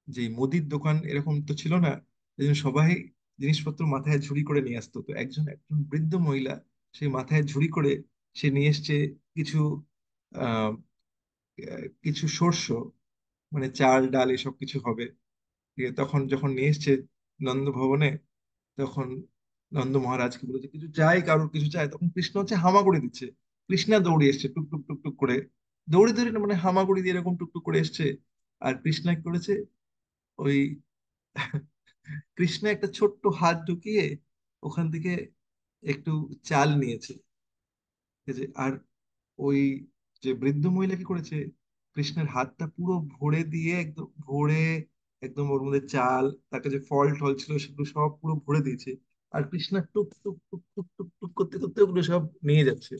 যে মুদির দোকান এরকম তো ছিল না, এই জন্য সবাই জিনিসপত্র মাথায় ঝুড়ি করে নিয়ে আসতো। তো একজন একজন বৃদ্ধ মহিলা সেই মাথায় ঝুড়ি করে সে নিয়ে এসছে কিছু আহ কিছু শস্য, মানে চাল ডাল এসব কিছু হবে। ঠিক আছে, তখন যখন নিয়ে এসছে নন্দ ভবনে, তখন নন্দ মহারাজকে বলেছে কিছু চাই, কারোর কিছু চাই, তখন কৃষ্ণ হচ্ছে হামাগুড়ি দিচ্ছে। কৃষ্ণা দৌড়ে এসছে টুক টুক টুক টুক করে, দৌড়ে দৌড়ে না, মানে হামাগুড়ি দিয়ে এরকম টুক টুক করে এসছে। আর কৃষ্ণা কি করেছে, ওই কৃষ্ণা একটা ছোট্ট হাত ঢুকিয়ে ওখান থেকে একটু চাল নিয়েছে, ঠিক আছে? আর ওই যে বৃদ্ধ মহিলা কি করেছে, কৃষ্ণের হাতটা পুরো ভরে দিয়ে একদম ভরে, একদম ওর মধ্যে চাল, তার কাছে ফল টল ছিল সেগুলো সব পুরো ভরে দিয়েছে। আর কৃষ্ণা টুক টুক টুক টুক টুক টুক করতে করতে ওগুলো সব নিয়ে যাচ্ছে।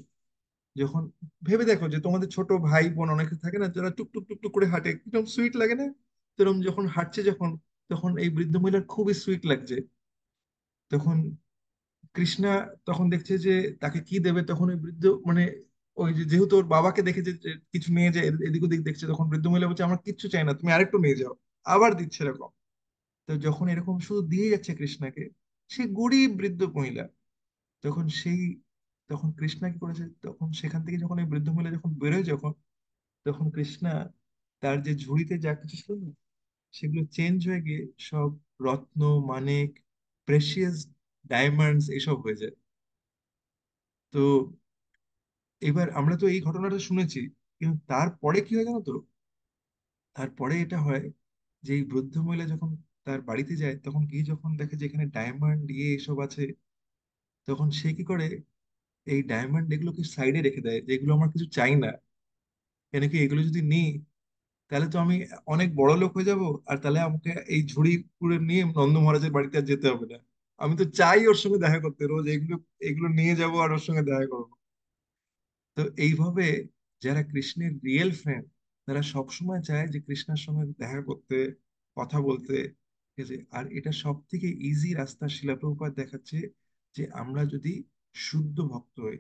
যখন ভেবে দেখো যে তোমাদের ছোট ভাই বোন অনেকে থাকে না, যারা টুক টুক টুক টুক করে হাঁটে, কিরকম সুইট লাগে না? সেরকম যখন হাঁটছে, যখন তখন এই বৃদ্ধ মহিলার খুবই সুইট লাগছে। তখন কৃষ্ণা তখন দেখছে যে তাকে কি দেবে, তখন ওই বৃদ্ধ মানে ওই যে যেহেতু ওর বাবাকে দেখেছে যে কিছু নিয়ে যায় এদিক ওদিক দেখছে, তখন বৃদ্ধ মহিলা বলছে আমার কিচ্ছু চাই না, তুমি আরেকটু নিয়ে যাও। আবার দিচ্ছে এরকম। তো যখন এরকম শুধু দিয়ে যাচ্ছে কৃষ্ণাকে, সে গরিব বৃদ্ধ মহিলা, তখন সেই তখন কৃষ্ণা কি করেছে, তখন সেখান থেকে যখন এই বৃদ্ধ মহিলা যখন বেরোয়, যখন তখন কৃষ্ণা তার যে ঝুড়িতে যা কিছু ছিল না, সেগুলো চেঞ্জ হয়ে গিয়ে সব রত্ন, মানিক, প্রেশিয়াস ডায়মন্ডস এসব হয়ে যায়। তো এবার আমরা তো এই ঘটনাটা শুনেছি, কিন্তু তারপরে কি হয় জানো তো? তারপরে এটা হয় যে এই বৃদ্ধ মহিলা যখন তার বাড়িতে যায়, তখন গিয়ে যখন দেখে যে এখানে ডায়মন্ড দিয়ে এসব আছে, তখন সে কি করে, এই ডায়মন্ড এগুলোকে সাইডে রেখে দেয়, যে এগুলো আমার কিছু চাই না। কেন কি, এগুলো যদি নিই তাহলে তো আমি অনেক বড় লোক হয়ে যাব, আর তাহলে আমাকে এই ঝুড়ি করে নিয়ে নন্দ মহারাজের বাড়িতে আর যেতে হবে না। আমি তো চাই ওর সঙ্গে দেখা করতে, রোজ এগুলো এগুলো নিয়ে যাব আর ওর সঙ্গে দেখা করবো। তো এইভাবে যারা কৃষ্ণের রিয়েল ফ্রেন্ড, তারা সবসময় চায় যে কৃষ্ণের সঙ্গে দেখা করতে, কথা বলতে, ঠিক আছে? আর এটা সব থেকে ইজি রাস্তা শিলা প্রভুপাদ দেখাচ্ছে, যে আমরা যদি শুদ্ধ ভক্ত হই।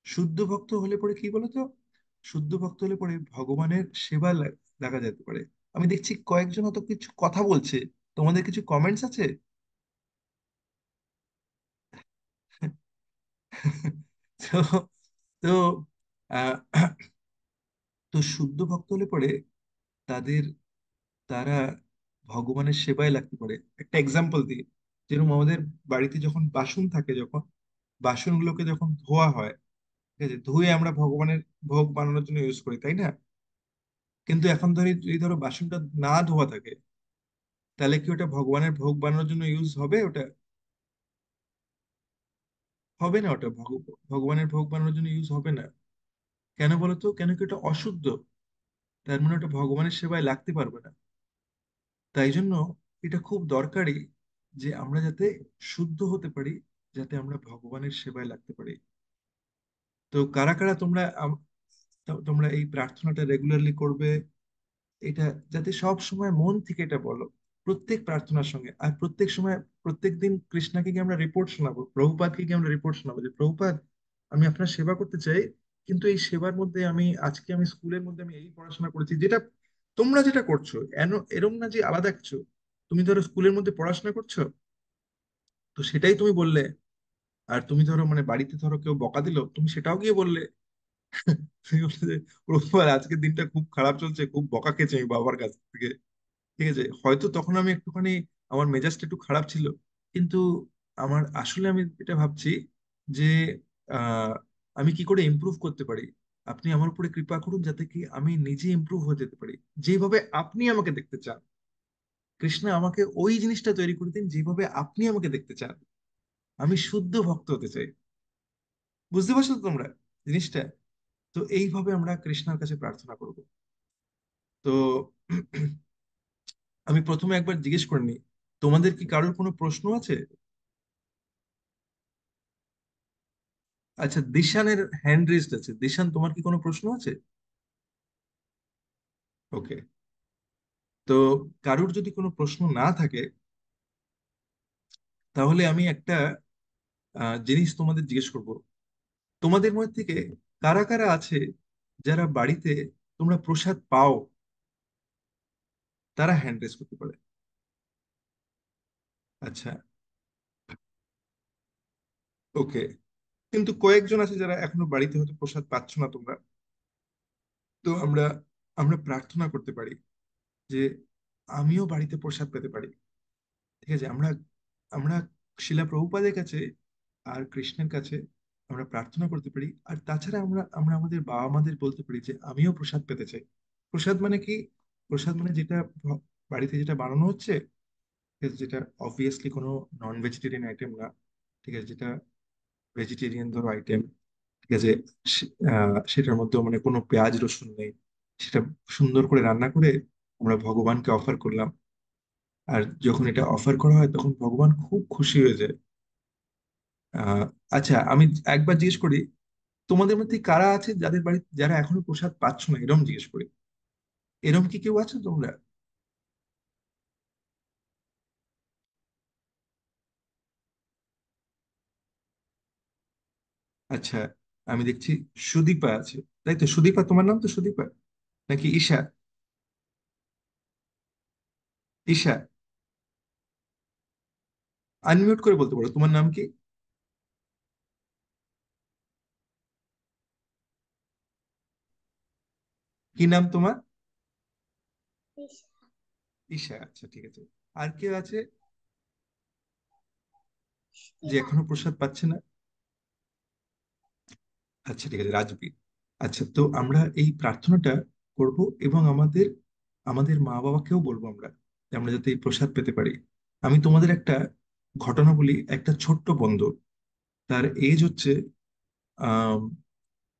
শুদ্ধ ভক্ত হলে পরে কি বলতো, শুদ্ধ ভক্ত হলে পরে ভগবানের সেবা লাগা যেতে পারে। আমি দেখছি কয়েকজন অত কিছু কথা বলছে, তোমাদের কিছু কমেন্টস আছে? তো তো আহ, তো শুদ্ধ ভক্ত হলে পরে তাদের তারা ভগবানের সেবায় লাগতে পারে। একটা এক্সাম্পল দিই, যেরকম আমাদের বাড়িতে যখন বাসন থাকে, যখন বাসনগুলোকে যখন ধোয়া হয়, ঠিক আছে, ধুয়ে আমরা ভগবানের ভোগ বানানোর জন্য ইউজ করি, তাই না? কিন্তু এখন ধরি যদি ধরো বাসনটা না ধোয়া থাকে, তাহলে কি ওটা ভগবানের ভোগ বানানোর জন্য ইউজ হবে? ওটা হবে না, ওটা ভগবানের ভোগ বানানোর জন্য ইউজ হবে না। কেন বলতো? কেন কি ওটা অশুদ্ধ, তার মানে ওটা ভগবানের সেবায় লাগতে পারবে না। তাই জন্য এটা খুব দরকারি যে আমরা যাতে শুদ্ধ হতে পারি, যাতে আমরা ভগবানের সেবায় লাগতে পারি। তো কারা কারা তোমরা তোমরা এই প্রার্থনাটা রেগুলারলি করবে, এটা যাতে সব সময় মন থেকে এটা বলো, প্রত্যেক প্রার্থনার সঙ্গে। আর প্রত্যেক সময় প্রত্যেক দিন কৃষ্ণাকে গিয়ে আমরা রিপোর্ট শোনাবো, প্রভুপাদকে গিয়ে আমরা রিপোর্ট শোনাবো যে প্রভুপাদ, আমি আপনার সেবা করতে চাই, কিন্তু এই সেবার মধ্যে আমি আজকে আমি স্কুলের মধ্যে আমি এই পড়াশোনা করেছি, যেটা তোমরা যেটা করছো, এরম না যে আলাদা কিছু। তুমি ধরো স্কুলের মধ্যে পড়াশোনা করছো, তো সেটাই তুমি বললে। আর তুমি ধরো মানে বাড়িতে ধরো কেউ বকা দিল, তুমি সেটাও গিয়ে বললে। তুমি বললে যে প্রভুপাদ আজকের দিনটা খুব খারাপ চলছে, খুব বকা খেয়েছি আমি বাবার কাছ থেকে, ঠিক আছে? হয়তো তখন আমি একটুখানি, আমার মেজাজটা একটু খারাপ ছিল, কিন্তু আমার আসলে আমি এটা ভাবছি যে আহ, আমি কি করে ইমপ্রুভ করতে পারি। আপনি আমার উপরে কৃপা করুন যাতে কি আমি নিজে ইমপ্রুভ হয়ে যেতে পারি, যেভাবে আপনি আমাকে দেখতে চান। কৃষ্ণ আমাকে ওই জিনিসটা তৈরি করে দিন যেভাবে আপনি আমাকে দেখতে চান। আমি শুদ্ধ ভক্ত হতে চাই। বুঝতে পারছো তো তোমরা জিনিসটা? তো এইভাবে আমরা কৃষ্ণার কাছে প্রার্থনা করব। তো আমি প্রথমে একবার জিজ্ঞেস করে নিই, তোমাদের কি কারোর কোনো প্রশ্ন আছে? আচ্ছা, দিশানের হ্যান্ড রেজড আছে। দিশান, তোমার কি কোনো প্রশ্ন আছে? ওকে। তো কারোর যদি কোনো প্রশ্ন না থাকে, তাহলে আমি একটা জিনিস তোমাদের জিজ্ঞেস করব। তোমাদের মধ্যে থেকে কারা কারা আছে যারা বাড়িতে তোমরা প্রসাদ পাও? তারা হ্যান্ড রেজ করতে পারে। আচ্ছা। ওকে। কিন্তু কয়েকজন আছে যারা এখনো বাড়িতে হয়তো প্রসাদ পাচ্ছ না তোমরা। তো আমরা আমরা প্রার্থনা করতে পারি যে আমিও বাড়িতে প্রসাদ পেতে পারি। ঠিক আছে, আমরা আমরা শিলা প্রভুপাদের কাছে আর কৃষ্ণের কাছে আমরা প্রার্থনা করতে পারি। আর তাছাড়া আমরা আমরা আমাদের বাবা মাদের বলতে পারি যে আমিও প্রসাদ পেতে চাই। প্রসাদ মানে কি? প্রসাদ মানে যেটা বাড়িতে যেটা বানানো হচ্ছে, ঠিক আছে, যেটা অবভিয়াসলি কোনো নন ভেজিটেরিয়ান আইটেম না, ঠিক আছে, যেটা ভেজিটেরিয়ান ধরো আইটেম, ঠিক আছে, সেটার মধ্যে মানে কোনো পেঁয়াজ রসুন নেই, সেটা সুন্দর করে রান্না করে আমরা ভগবানকে অফার করলাম। আর যখন এটা অফার করা হয় তখন ভগবান খুব খুশি হয়ে যায়। আহ আচ্ছা, আমি একবার জিজ্ঞেস করি, তোমাদের মধ্যে কারা আছে যাদের বাড়ি যারা এখনো প্রসাদ পাচ্ছ না, এরম জিজ্ঞেস করি। এরম কি কেউ আছো তোমরা? আচ্ছা, আমি দেখছি সুদীপা আছে। তাই তো? সুদীপা, তোমার নাম তো সুদীপা, নাকি ঈশা? ঈশা, আনমিউট করে বলতে পারো তোমার নাম কি? কি নাম তোমার? ঈশা, আচ্ছা ঠিক আছে। আর কেউ আছে যে এখনো প্রসাদ পাচ্ছে না? আচ্ছা ঠিক আছে, রাজবীর। আচ্ছা, তো আমরা এই প্রার্থনাটা করব, এবং আমাদের আমাদের মা বাবাকেও বলবো আমরা, যে আমরা যাতে এই প্রসাদ পেতে পারি। আমি তোমাদের একটা ঘটনা বলি। একটা ছোট্ট বন্ধু, তার এজ হচ্ছে আম,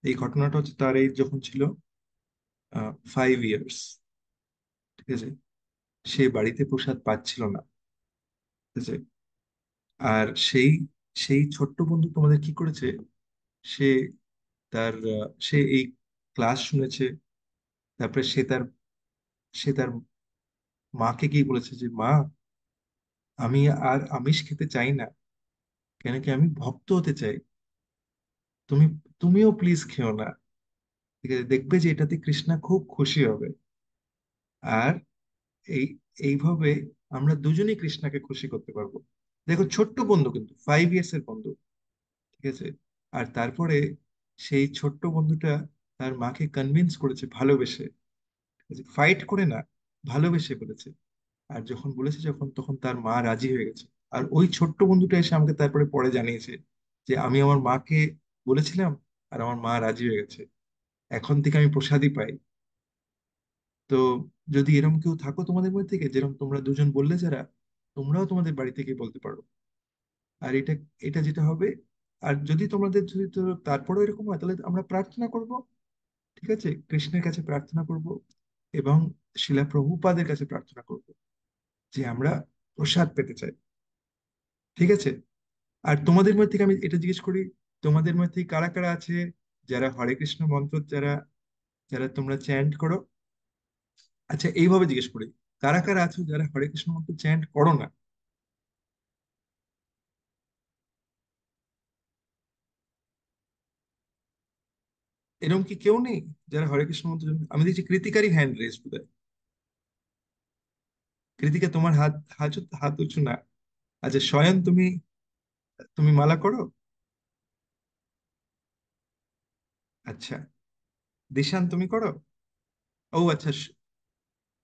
এই ঘটনাটা হচ্ছে তার এজ যখন ছিল 5 ইয়ার্স। ঠিক আছে, সে বাড়িতে প্রসাদ পাচ্ছিল না। ঠিক আছে। আর সেই সেই ছোট্ট বন্ধু তোমাদের কি করেছে, সে সে এই ক্লাস শুনেছে। তারপরে সে তার মাকে গিয়ে বলেছে যে মা, আমি আর আমিষ খেতে চাই না, কেন কি আমি ভক্ত হতে চাই। তুমি তুমিও প্লিজ খেও না। ঠিক আছে, দেখবে যে এটাতে কৃষ্ণা খুব খুশি হবে। আর এই এইভাবে আমরা দুজনেই কৃষ্ণাকে খুশি করতে পারবো। দেখো, ছোট্ট বন্ধু, কিন্তু 5 ইয়ার্স এর বন্ধু। ঠিক আছে। আর তারপরে সেই ছোট্ট বন্ধুটা তার মাকে কনভিন্স করেছে ভালোবেসে, ফাইট করে না, ভালোবেসে বলেছে। আর যখন বলেছে, যখন তখন তার মা রাজি হয়ে গেছে। আর ওই ছোট্ট বন্ধুটা এসে আমাকে তারপরে পরে জানিয়েছে যে আমি আমার মাকে বলেছিলাম, আর আমার মা রাজি হয়ে গেছে, এখন থেকে আমি প্রসাদই পাই। তো যদি এরকম কেউ থাকো তোমাদের মধ্যে থেকে, যেরকম তোমরা দুজন বললে যারা, তোমরাও তোমাদের বাড়ি থেকে বলতে পারো। আর এটা এটা যেটা হবে, আর যদি তোমাদের যদি তো তারপরেও এরকম হয়, তাহলে আমরা প্রার্থনা করব। ঠিক আছে, কৃষ্ণের কাছে প্রার্থনা করব, এবং শিলা প্রভুপাদের কাছে প্রার্থনা করব যে আমরা প্রসাদ পেতে চাই। ঠিক আছে। আর তোমাদের মধ্যে থেকে আমি এটা জিজ্ঞেস করি, তোমাদের মধ্যে থেকে কারা কারা আছে যারা হরে কৃষ্ণ মন্ত্র, যারা যারা তোমরা চ্যান্ট করো? আচ্ছা, এইভাবে জিজ্ঞেস করি, কারা কারা আছো যারা হরে কৃষ্ণ মন্ত্র চ্যান্ট করো না? এরকম কি কেউ নেই যারা হরে কৃষ্ণ মন্ত্র আমি দেখছি কৃতিকারই হ্যান্ড রেজ বোধহয়। কৃতিকা, তোমার হাত হাত হাত উঁচু না। আচ্ছা, স্বয়ং, তুমি তুমি মালা করো? আচ্ছা। দিশান, তুমি করো? ও আচ্ছা,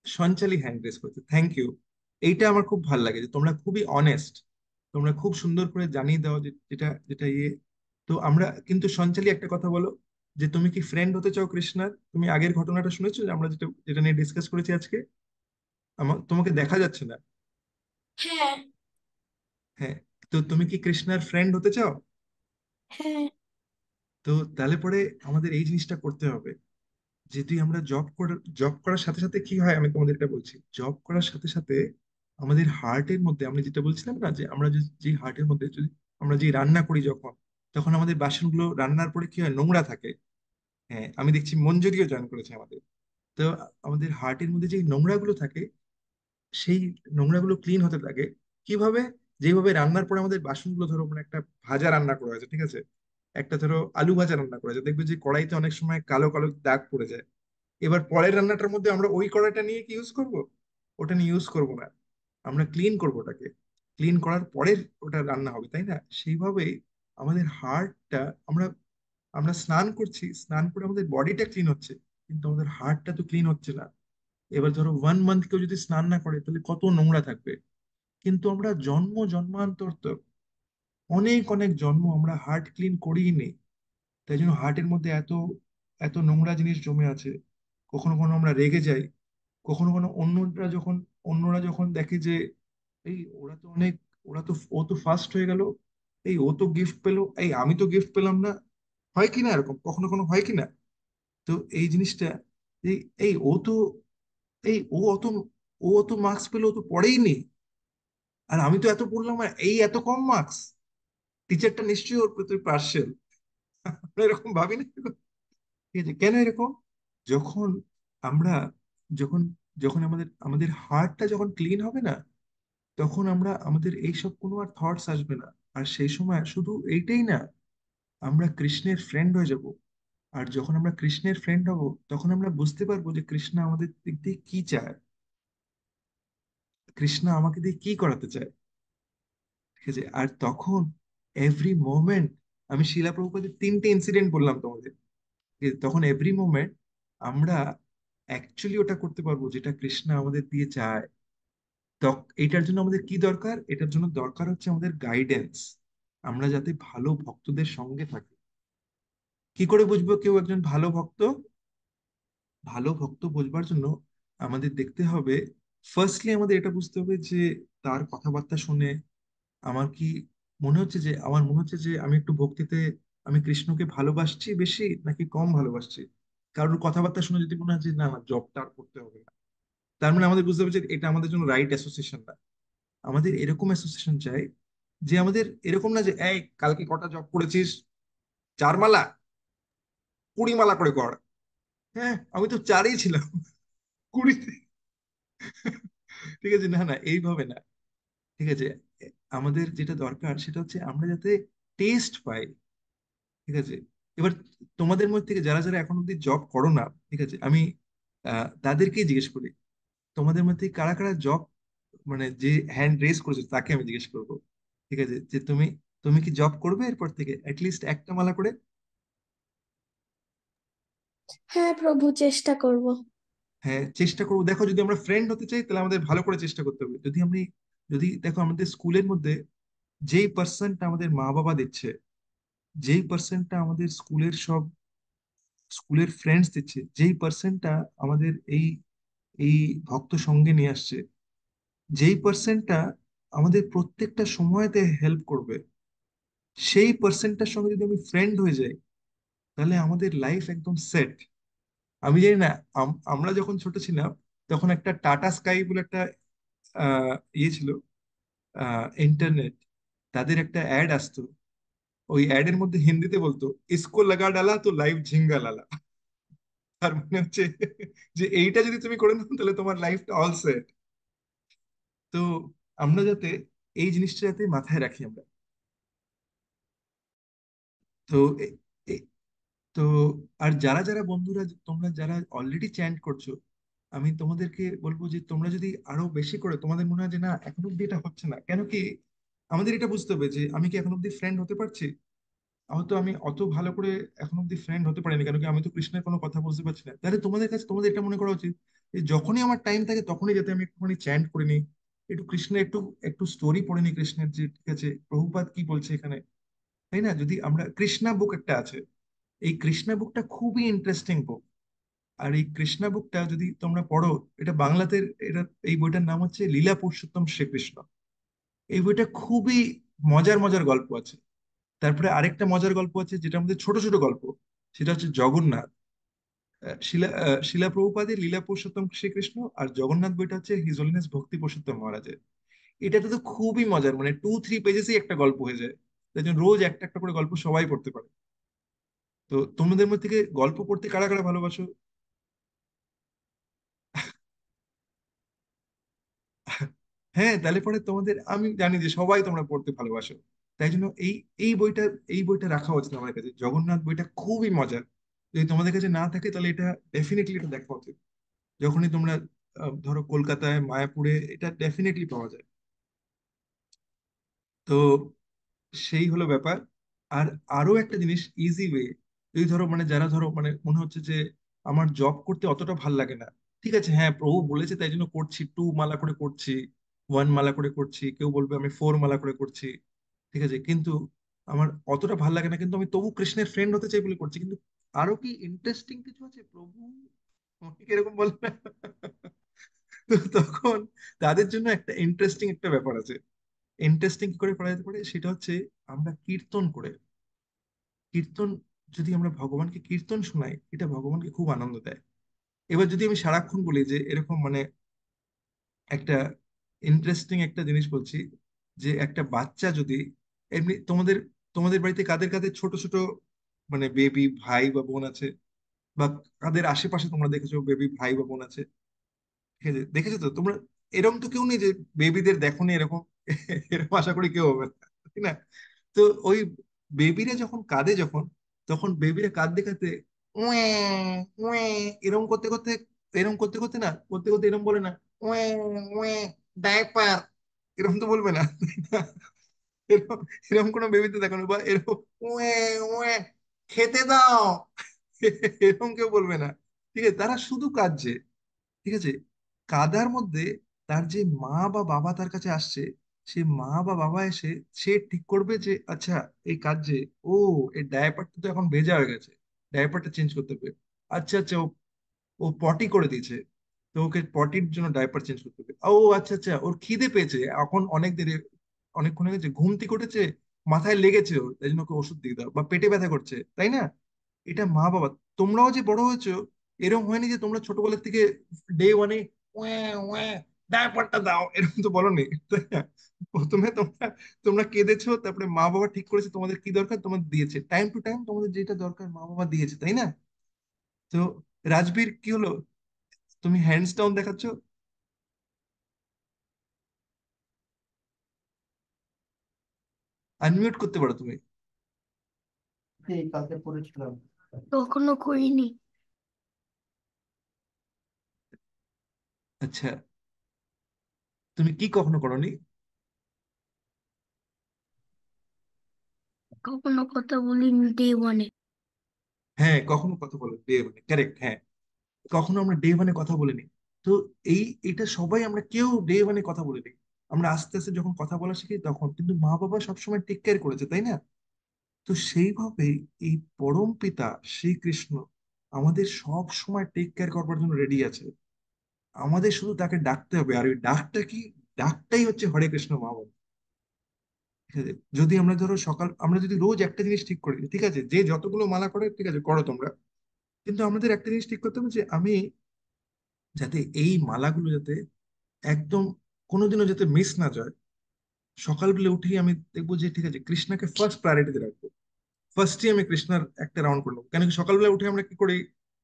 সঞ্চালী হ্যান্ড রেজ করতে, থ্যাংক ইউ। এইটা আমার খুব ভালো লাগে যে তোমরা খুবই অনেস্ট। তোমরা খুব সুন্দর করে জানিয়ে দাও যে যেটা যেটা ইয়ে। তো আমরা কিন্তু, সঞ্চালী একটা কথা বলো, যে তুমি কি ফ্রেন্ড হতে চাও কৃষ্ণার? তুমি আগের ঘটনাটা শুনেছো যে আমরা যেটা যেটা নিয়ে ডিসকাস করেছি আজকে? আমার তোমাকে দেখা যাচ্ছে না। হ্যাঁ। হ্যাঁ। তো তুমি কি কৃষ্ণার ফ্রেন্ড হতে চাও? হ্যাঁ। তো তাহলে পরে আমাদের এই জিনিসটা করতে হবে। যদি আমরা জব করার সাথে সাথে কি হয় আমি তোমাদের এটা বলছি, জব করার সাথে সাথে আমাদের হার্টের মধ্যে আমরা যেটা বলছিলাম না, যে আমরা যে হার্টের মধ্যে যদি আমরা যে রান্না করি যখন, তখন আমাদের বাসনগুলো রান্নার পরে কি হয়, নোংরা থাকে। হ্যাঁ, আমি দেখছি মঞ্জুরিও জয়েন করেছে আমাদের। তো আমাদের হার্টের মধ্যে যে নোংরাগুলো থাকে, সেই নোংরাগুলো ক্লিন হতে থাকে কিভাবে? যেভাবে রান্নার পরে আমাদের বাসনগুলো, ধরো মানে একটা ভাজা রান্না করা হয়েছে, ঠিক আছে, একটা ধরো আলু ভাজা রান্না করা হয়েছে, দেখবে যে কড়াইতে অনেক সময় কালো কালো দাগ পড়ে যায়। এবার পরের রান্নাটার মধ্যে আমরা ওই কড়াইটা নিয়ে কি ইউজ করব? ওটা নিয়ে ইউজ করব না, আমরা ক্লিন করবো ওটাকে। ক্লিন করার পরে ওটা রান্না হবে, তাই না? সেইভাবেই আমাদের হার্টটা, আমরা আমরা স্নান করছি, স্নান করে আমাদের বডিটা ক্লিন হচ্ছে, কিন্তু আমাদের হার্টটা তো ক্লিন হচ্ছে না। এবার ধরো 1 মান্থ কেউ যদি স্নান না করে তাহলে কত নোংরা থাকবে। কিন্তু আমরা জন্মান্তর তো অনেক অনেক জন্ম আমরা হার্ট ক্লিন করিই নি, তাই জন্য হার্টের মধ্যে এত এত নোংরা জিনিস জমে আছে। কখনো কখনো আমরা রেগে যাই, কখনো কখনো অন্যরা যখন দেখে যে এই ওরা তো অনেক, ও তো ফার্স্ট হয়ে গেল, এই ও তো গিফট পেলো, এই আমি তো গিফট পেলাম না। হয় কি না এরকম, কখনো কখনো হয় কি না? তো এই জিনিসটা, এই এই ও তো, এই ও অত মার্কস পেলো, ও তো পড়েই নি, আর আমি তো এত পড়লাম আর এই এত কম মার্কস, টিচারটা নিশ্চয়ই ওর প্রতি পার্সিয়াল। আমরা এরকম ভাবি না? ঠিক আছে, কেন এরকম? যখন আমরা, যখন যখন আমাদের আমাদের হার্টটা যখন ক্লিন হবে না, তখন আমরা আমাদের এইসব কোনো আর থটস আসবে না। আর সেই সময় শুধু এইটাই না, আমরা কৃষ্ণের ফ্রেন্ড হয়ে যাব। আর যখন আমরা কৃষ্ণের ফ্রেন্ড হব, তখন আমরা বুঝতে পারবো যে কৃষ্ণ আমাদের দিক দিয়ে কি চায়, কৃষ্ণ আমাকে দিয়ে কি করাতে চায়। ঠিক আছে, আর তখন এভরি মোমেন্ট, আমি শিলা প্রভুপাদের 3টে ইনসিডেন্ট বললাম তোমাদের, যে তখন এভরি মোমেন্ট আমরা অ্যাকচুয়ালি ওটা করতে পারবো যেটা কৃষ্ণ আমাদের দিয়ে চায়। এটার জন্য আমাদের কি দরকার? এটার জন্য দরকার হচ্ছে আমাদের গাইডেন্স। আমরা যাতে ভালো ভক্তদের সঙ্গে থাকি। কি করে বুঝবো কেউ একজন ভালো ভক্ত? ভালো ভক্ত বুঝবার জন্য আমাদের দেখতে হবে, ফার্স্টলি আমাদের এটা বুঝতে হবে যে তার কথাবার্তা শুনে আমার কি আমার মনে হচ্ছে যে আমি একটু ভক্তিতে, আমি কৃষ্ণকে ভালোবাসছি বেশি নাকি কম ভালোবাসছি। কারোর কথাবার্তা শুনে যদি মনে হয় যে না না, জবটা আর করতে হবে না, তার মানে আমাদের বুঝতে হবে যে এটা আমাদের জন্য রাইট অ্যাসোসিয়েশন না। আমাদের এরকম অ্যাসোসিয়েশন চাই যে আমাদের এরকম না যে এই কালকে কটা জব করেছিস, 4 মালা, 20 মালা করে কর। হ্যাঁ, আমি তো 4ই ছিলাম, 20। ঠিক আছে, না না, এইভাবে না। ঠিক আছে, আমাদের যেটা দরকার সেটা হচ্ছে আমরা যাতে টেস্ট পাই। ঠিক আছে, এবার তোমাদের মধ্যে থেকে যারা যারা এখন অব্দি জব করো না, ঠিক আছে, আমি তাদেরকেই জিজ্ঞেস করি, তোমাদের মধ্যে কারা কারা জব, মানে যে হ্যান্ড রেজ করেছে তাকে আমি জিজ্ঞেস করবো, ঠিক আছে, যে তুমি তুমি কি জব করবে এরপর থেকে অ্যাটলিস্ট একটা মালা করে? হ্যাঁ প্রভু, চেষ্টা করব। হ্যাঁ, চেষ্টা করবো। দেখো, যদি আমরা ফ্রেন্ড হতে চাই তাহলে আমাদের ভালো করে চেষ্টা করতে হবে। যদি দেখো আমাদের স্কুলের মধ্যে যেই পার্সেন্টটা আমাদের মা বাবা দিচ্ছে, যেই পার্সেন্টটা আমাদের স্কুলের ফ্রেন্ডস দিচ্ছে, যেই পার্সেন্টটা আমাদের এই এই ভক্ত সঙ্গে নিয়ে আসছে, যেই পার্সেন্টটা আমাদের প্রত্যেকটা সময়তে হেল্প করবে, সেই পার্সেন্টটার সঙ্গে যদি আমি ফ্রেন্ড হয়ে যাই, তাহলে আমাদের লাইফ একদম সেট। আমি জানি না, আমরা যখন ছোট ছিলাম তখন একটা টাটা স্কাই বলে একটা ইয়ে ছিল, ইন্টারনেট, তাদের একটা অ্যাড আসতো। ওই অ্যাড এর মধ্যে হিন্দিতে বলতো, ইসকো লাগা ডালা তো লাইফ ঝিঙ্গা লালা। তার মানে হচ্ছে যে এইটা যদি তুমি করে নাও তাহলে তোমার লাইফটা অল সেট। তো আমরা যাতে এই জিনিসটা যাতে মাথায় রাখি আমরা। তো এ- এ- তো আর যারা যারা বন্ধুরা, তোমরা যারা অলরেডি চ্যান্ট করছো, আমি তোমাদেরকে বলবো যে তোমরা যদি আরো বেশি করে, তোমাদের মনে হয় যে না এখন অব্দি এটা হচ্ছে না, কেন কি আমাদের এটা বুঝতে হবে যে আমি কি এখন অব্দি ফ্রেন্ড হতে পারছি? হয়তো আমি অত ভালো করে এখন অব্দি ফ্রেন্ড হতে পারিনি, কেন কি আমি তো কৃষ্ণের কোনো কথা বুঝতে পারছি না। তাহলে তোমাদের কাছে তোমাদের এটা মনে করা উচিত যে যখনই আমার টাইম থাকে তখনই যাতে আমি একটুখানি চ্যান্ট করে নিই, একটু কৃষ্ণের একটু একটু স্টোরি পড়ে নিই কৃষ্ণের, যে ঠিক আছে প্রভুপাদ কি বলছে এখানে, তাই না? যদি আমরা কৃষ্ণা বুক একটা আছে, এই কৃষ্ণা বুকটা খুবই ইন্টারেস্টিং বুক। আর এই কৃষ্ণা বুকটা যদি তোমরা পড়ো, এটা বাংলাতে, এটা, এই বইটার নাম হচ্ছে লীলা পুরুষোত্তম শ্রীকৃষ্ণ। এই বইটা খুবই মজার মজার গল্প আছে। তারপরে আরেকটা মজার গল্প আছে যেটার মধ্যে ছোট ছোট গল্প, সেটা হচ্ছে জগন্নাথ। শিলা প্রভুপাদের লীলা পুরুষোত্তম শ্রীকৃষ্ণ, আর জগন্নাথ বইটা হচ্ছে হিজ হোলিনেস ভক্তি পুরুষোত্তম মহারাজের। এটাতে তো খুবই মজার, মানে 2-3 পেজেসই একটা গল্প হয়ে যায়। তাই জন্য রোজ একটা একটা করে গল্প সবাই পড়তে পারে। তো তোমাদের মধ্যে থেকে গল্প পড়তে কারা কারা ভালোবাসো? হ্যাঁ, তাহলে পরে তোমাদের, আমি জানি যে সবাই তোমরা পড়তে ভালোবাসো। তাই জন্য এই এই বইটা এই বইটা রাখা উচিত আমার কাছে। জগন্নাথ বইটা খুবই মজার। যদি তোমাদের কাছে না থাকে তাহলে এটা ডেফিনেটলি এটা দেখা উচিত। যখনই তোমরা ধরো কলকাতায় মায়াপুরে এটা ডেফিনেটলি পাওয়া যায়। তো সেই হলো ব্যাপার। আর আরো একটা জিনিস, ইজি ওয়ে। যদি ধরো মানে যারা ধরো মানে মনে হচ্ছে যে আমার জব করতে অতটা ভাল লাগে না, ঠিক আছে, হ্যাঁ প্রভু বলেছে তাই জন্য করছি, 2 মালা করে করছি, 1 মালা করে করছি, কেউ বলবে আমি 4 মালা করে করছি, ঠিক আছে, কিন্তু আমার অতটা ভাল লাগে না, কিন্তু আমি তবু কৃষ্ণের ফ্রেন্ড হতে চাই বলে করছি। কিন্তু আরো কি ইন্টারেস্টিং কিছু আছে প্রভু, অনেকে এরকম বলে না? তো তখন তাদের জন্য একটা ইন্টারেস্টিং একটা ব্যাপার আছে। ইন্টারেস্টিং কি করে করা যেতে পারে সেটা হচ্ছে আমরা কীর্তন করে, কীর্তন, যদি আমরা ভগবানকে কীর্তন শোনাই এটা ভগবানকে খুব আনন্দ দেয়। এবার যদি আমি সারাক্ষণ বলি যে এরকম মানে একটা ইন্টারেস্টিং একটা জিনিস বলছি, যে একটা বাচ্চা যদি এমনি তোমাদের তোমাদের বাড়িতে কাদের কাদের ছোট ছোট মানে বেবি ভাই বা বোন আছে, বা কাদের আশেপাশে তোমরা দেখেছো বেবি ভাই বা বোন আছে, ঠিক আছে, দেখেছো তো তোমরা? এরকম তো কেউ নেই যে বেবিদের দেখো নি এরকম। এরকম আশা করি কেউ হবে না, ঠিক না? তো ওই বেবিরা যখন কাঁদে, যখন তখন বেবিরা কাঁদতে কাঁদতে উয়ে উয়ে এরকম করতে করতে, এরকম করতে করতে না করতে করতে এরকম বলে না, উয়ে উয়ে ডাইপার, এরকম তো বলবে না, তাই না? এরকম এরকম কোনো বেবিতে দেখো না, বা এরকম উয়ে উয়ে খেতে দাও, এরকম কেউ বলবে না। ঠিক আছে, তারা শুধু কাঁদছে, ঠিক আছে। কাদার মধ্যে তার যে মা বা বাবা তার কাছে আসছে, সে মা বা বাবা এসে সে ঠিক করবে যে আচ্ছা এই কাজ যে, ও এই ডায়াপারটা তো এখন ভেজা হয়ে গেছে, ডায়াপারটা চেঞ্জ করতে হবে। আচ্ছা আচ্ছা, ও ও পটি করে দিয়েছে, তো ওকে পটির জন্য ডায়াপার চেঞ্জ করতে হবে। ও আচ্ছা আচ্ছা, ওর খিদে পেয়েছে এখন অনেক দেরি, অনেকক্ষণ হয়ে গেছে, ঘুমতি কটেছে, মাথায় লেগেছে, ওর তাই জন্য ওকে ওষুধ দিয়ে দাও, বা পেটে ব্যথা করছে, তাই না? এটা মা বাবা। তোমরাও যে বড় হয়েছো, এরকম হয়নি যে তোমরা ছোটবেলা থেকে ডে 1-এ ডায়াপারটা দাও এরকম তো বলনি, তাই না? প্রথমে তোমরা তোমরা কেঁদেছো, তারপরে মা বাবা ঠিক করেছে তোমাদের কি দরকার, তোমাদের দিয়েছে টাইম টু টাইম, তোমাদের যেটা দরকার মা বাবা দিয়েছে, তাই না? তো রাজবীর কি হলো, তুমি হ্যান্ডস ডাউন দেখাচ্ছ? আনমিউট করতে পারো তুমি? কখনো করিনি। আচ্ছা, তুমি কি কখনো করোনি? কখনো কথা বলিনি ডে 1-এ। হ্যাঁ, কখনো কথা বলো ডে 1-এ, কারেক্ট, হ্যাঁ, কখনো আমরা ডে 1-এ কথা বলিনি। তো এই এটা সবাই আমরা কেউ ডে 1-এ কথা বলিনি। আমরা আস্তে আস্তে যখন কথা বলা শিখি তখন, কিন্তু মা বাবা সবসময় টেক কেয়ার করেছে, তাই না? তো সেইভাবে এই পরম পিতা শ্রীকৃষ্ণ আমাদের সব সময় টেক কেয়ার করবার জন্য রেডি আছে। আমাদের শুধু তাকে ডাকতে হবে, আর ওই ডাকটা কি, ডাকটাই হচ্ছে হরে কৃষ্ণ মা বাবা। ঠিক আছে, যদি আমরা ধরো আমরা যদি রোজ একটা জিনিস ঠিক করি, ঠিক আছে, যে যতগুলো মালা করে ঠিক আছে করো তোমরা, কিন্তু আমাদের একটা জিনিস ঠিক করতে হবে যে আমি যাতে এই মালাগুলো যাতে একদম কোনোদিনও যাতে মিস না যায়। সকালবেলা উঠেই আমি দেখবো যে ঠিক আছে কৃষ্ণাকে ফার্স্ট প্রায়োরিটিতে রাখবো, ফার্স্টই আমি কৃষ্ণার একটা রাউন্ড করলাম, কেন কি সকালবেলা উঠে আমরা কি করি,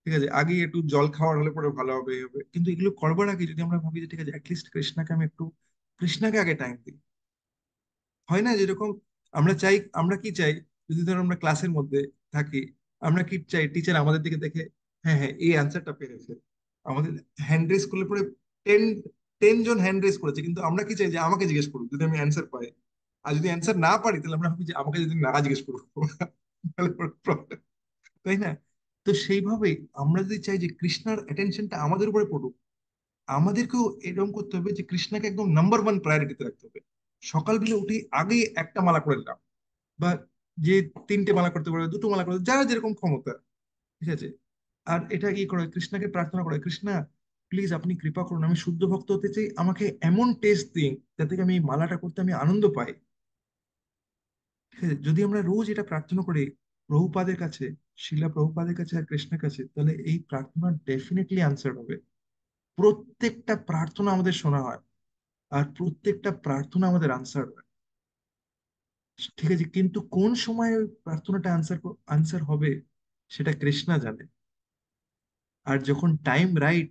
ঠিক আছে, আগে একটু জল খাওয়ার হলে পরে ভালো হবে এই হবে, কিন্তু এগুলো করবার আগে যদি আমরা ভাবি যে ঠিক আছে অ্যাটলিস্ট কৃষ্ণাকে আমি একটু, কৃষ্ণাকে আগে টাইম দিই। হয় না যেরকম আমরা চাই, আমরা কি চাই, যদি ধরো আমরা ক্লাসের মধ্যে থাকি, আমরা কি চাই টিচার আমাদের দিকে দেখে, হ্যাঁ হ্যাঁ এই অ্যান্সারটা পেরেছে, আমাদের হ্যান্ড রেস করলে পরে 10 10 জন হ্যান্ড রেস করেছে, কিন্তু আমরা কি চাই যে আমাকে জিজ্ঞেস করুক যদি আমি অ্যান্সার পাই। আর যদি অ্যান্সার না পারি তাহলে আমরা ভাবি যে আমাকে যদি না জিজ্ঞেস করবো, তাহলে problem, তাই না? তো সেইভাবেই আমরা যদি চাই যে কৃষ্ণার অ্যাটেনশনটা আমাদের উপরে পড়ুক, আমাদেরকেও এরকম করতে হবে যে কৃষ্ণাকে একদম নাম্বার 1 প্রায়োরিটিতে রাখতে হবে। সকালবেলা উঠে আগে একটা মালা করে দিলাম, বা যে 3টে মালা করতে পারবে 2টো মালা করতে, যারা যেরকম ক্ষমতা, ঠিক আছে। আর এটা কি করে কৃষ্ণাকে প্রার্থনা করে, কৃষ্ণা প্লিজ আপনি কৃপা করুন, আমি শুদ্ধ ভক্ত হতে চাই, আমাকে এমন টেস্ট দিন যাতে করে আমি এই মালাটা করতে আমি আনন্দ পাই। ঠিক আছে? যদি আমরা রোজ এটা প্রার্থনা করি প্রভুপাদের কাছে, শিলা প্রভুপাদের কাছে আর কৃষ্ণের কাছে, তাহলে এই প্রার্থনা ডেফিনেটলি আনসার হবে। প্রত্যেকটা প্রার্থনা আমাদের শোনা হয়, আর প্রত্যেকটা প্রার্থনা আমাদের আনসার হয়। ঠিক আছে, কিন্তু কোন সময় ওই প্রার্থনাটা আনসার আনসার হবে সেটা কৃষ্ণা জানে। আর যখন টাইম রাইট,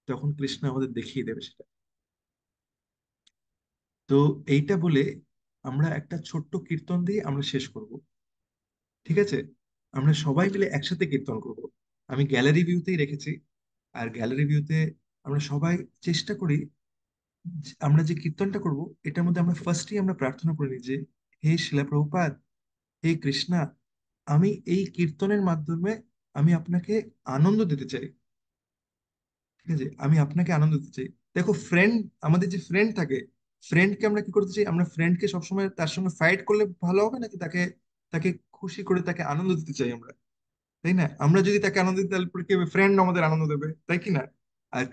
তখন কৃষ্ণ আমাদের দেখিয়ে দেবে সেটা। তো এইটা বলে আমরা একটা ছোট্ট কীর্তন দিয়ে আমরা শেষ করব। ঠিক আছে? আমরা সবাই মিলে একসাথে কীর্তন করব। আমি গ্যালারি ভিউতেই রেখেছি। আর গ্যালারি ভিউতে আমরা সবাই চেষ্টা করি আমরা যে কীর্তনটা করব এটার মধ্যে আমরা ফার্স্টেই আমরা প্রার্থনা করে নিই যে, হে শিলা প্রভুপাদ, হে কৃষ্ণা, আমি এই কীর্তনের মাধ্যমে আমি আপনাকে আনন্দ দিতে চাই। ঠিক আছে, আমি আপনাকে আনন্দ দিতে চাই। দেখো ফ্রেন্ড, আমাদের যে ফ্রেন্ড থাকে, ফ্রেন্ডকে আমরা কি করতে চাই? আমরা ফ্রেন্ডকে সবসময় তার সঙ্গে ফাইট করলে ভালো হবে নাকি তাকে তাকে খুশি করে তাকে আনন্দ দিতে চাই আমরা? তাই না? আমরা যদি তাকে আনন্দ দিই তাহলে পরে কি হবে? ফ্রেন্ড আমাদের আনন্দ দেবে, তাই কি না? আর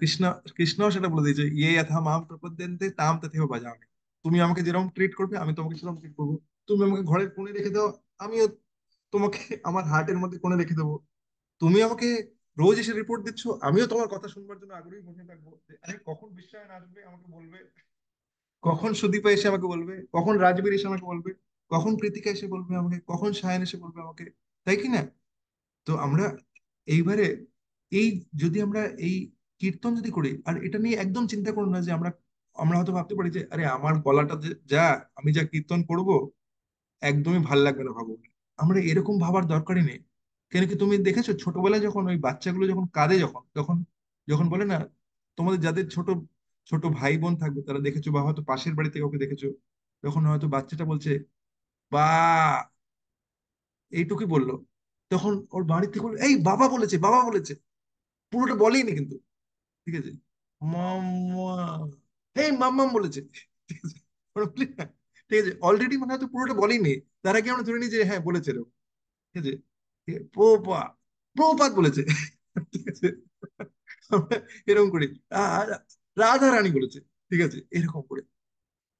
কৃষ্ণও সেটা বলে দিয়েছে, ইয়ে যথা মাম প্রপদ্যন্তে তাম তথৈব ভজামি। তুমি আমাকে যেরকম ট্রিট করবে আমি তোমাকে সেরকম ট্রিট করবো। তুমি আমাকে ঘরের কোণে রেখে দাও, আমিও তোমাকে আমার হার্টের মধ্যে কোণে রেখে দেবো। তুমি আমাকে রোজ এসে রিপোর্ট দিচ্ছ, আমিও তোমার কথা শুনবার জন্য আগ্রহী বসে থাকবো যে, আরে কখন বিশ্বায়ন আসবে আমাকে বলবে, কখন সুদীপা এসে আমাকে বলবে, কখন রাজবীর এসে আমাকে বলবে, কখন প্রীতিকা এসে বলবে আমাকে, কখন সায়ন এসে বলবে আমাকে, তাই কি না? তো আমরা এইবারে এই যদি আমরা এই কীর্তন যদি করি, আর এটা নিয়ে একদম চিন্তা করুন না যে আমরা আমরা হয়তো ভাবতে পারি যে আরে আমার গলাটা যা, আমি যা কীর্তন করব একদমই ভাল লাগবে না ভগবান। আমরা এরকম ভাবার দরকারই নেই। কেন কি তুমি দেখেছো ছোটবেলায় যখন ওই বাচ্চাগুলো যখন কাঁদে, যখন যখন যখন বলে না, তোমাদের যাদের ছোট ছোট ভাই বোন থাকবে তারা দেখেছো, বা হয়তো পাশের বাড়িতে কাউকে দেখেছো, যখন হয়তো বাচ্চাটা বলছে বা, এইটুকুই বললো, তখন ওর বাড়ি থেকে বললো, এই বাবা বলেছে, বাবা বলেছে, পুরোটা বলেইনি কিন্তু। ঠিক আছে, মাম্মা, এই মাম্মাম বলেছে। ঠিক আছে, ওরা বলে না, ঠিক আছে, অলরেডি মানে হয়তো পুরোটা বলেইনি, তার আগে আমরা ধরে নিই যে হ্যাঁ বলেছে এরকম। ঠিক আছে, প্রভুপা প্রভুপাত বলেছে। ঠিক আছে, আমরা এরকম করি। আর রাধা রানী বলেছে। ঠিক আছে, এরকম করে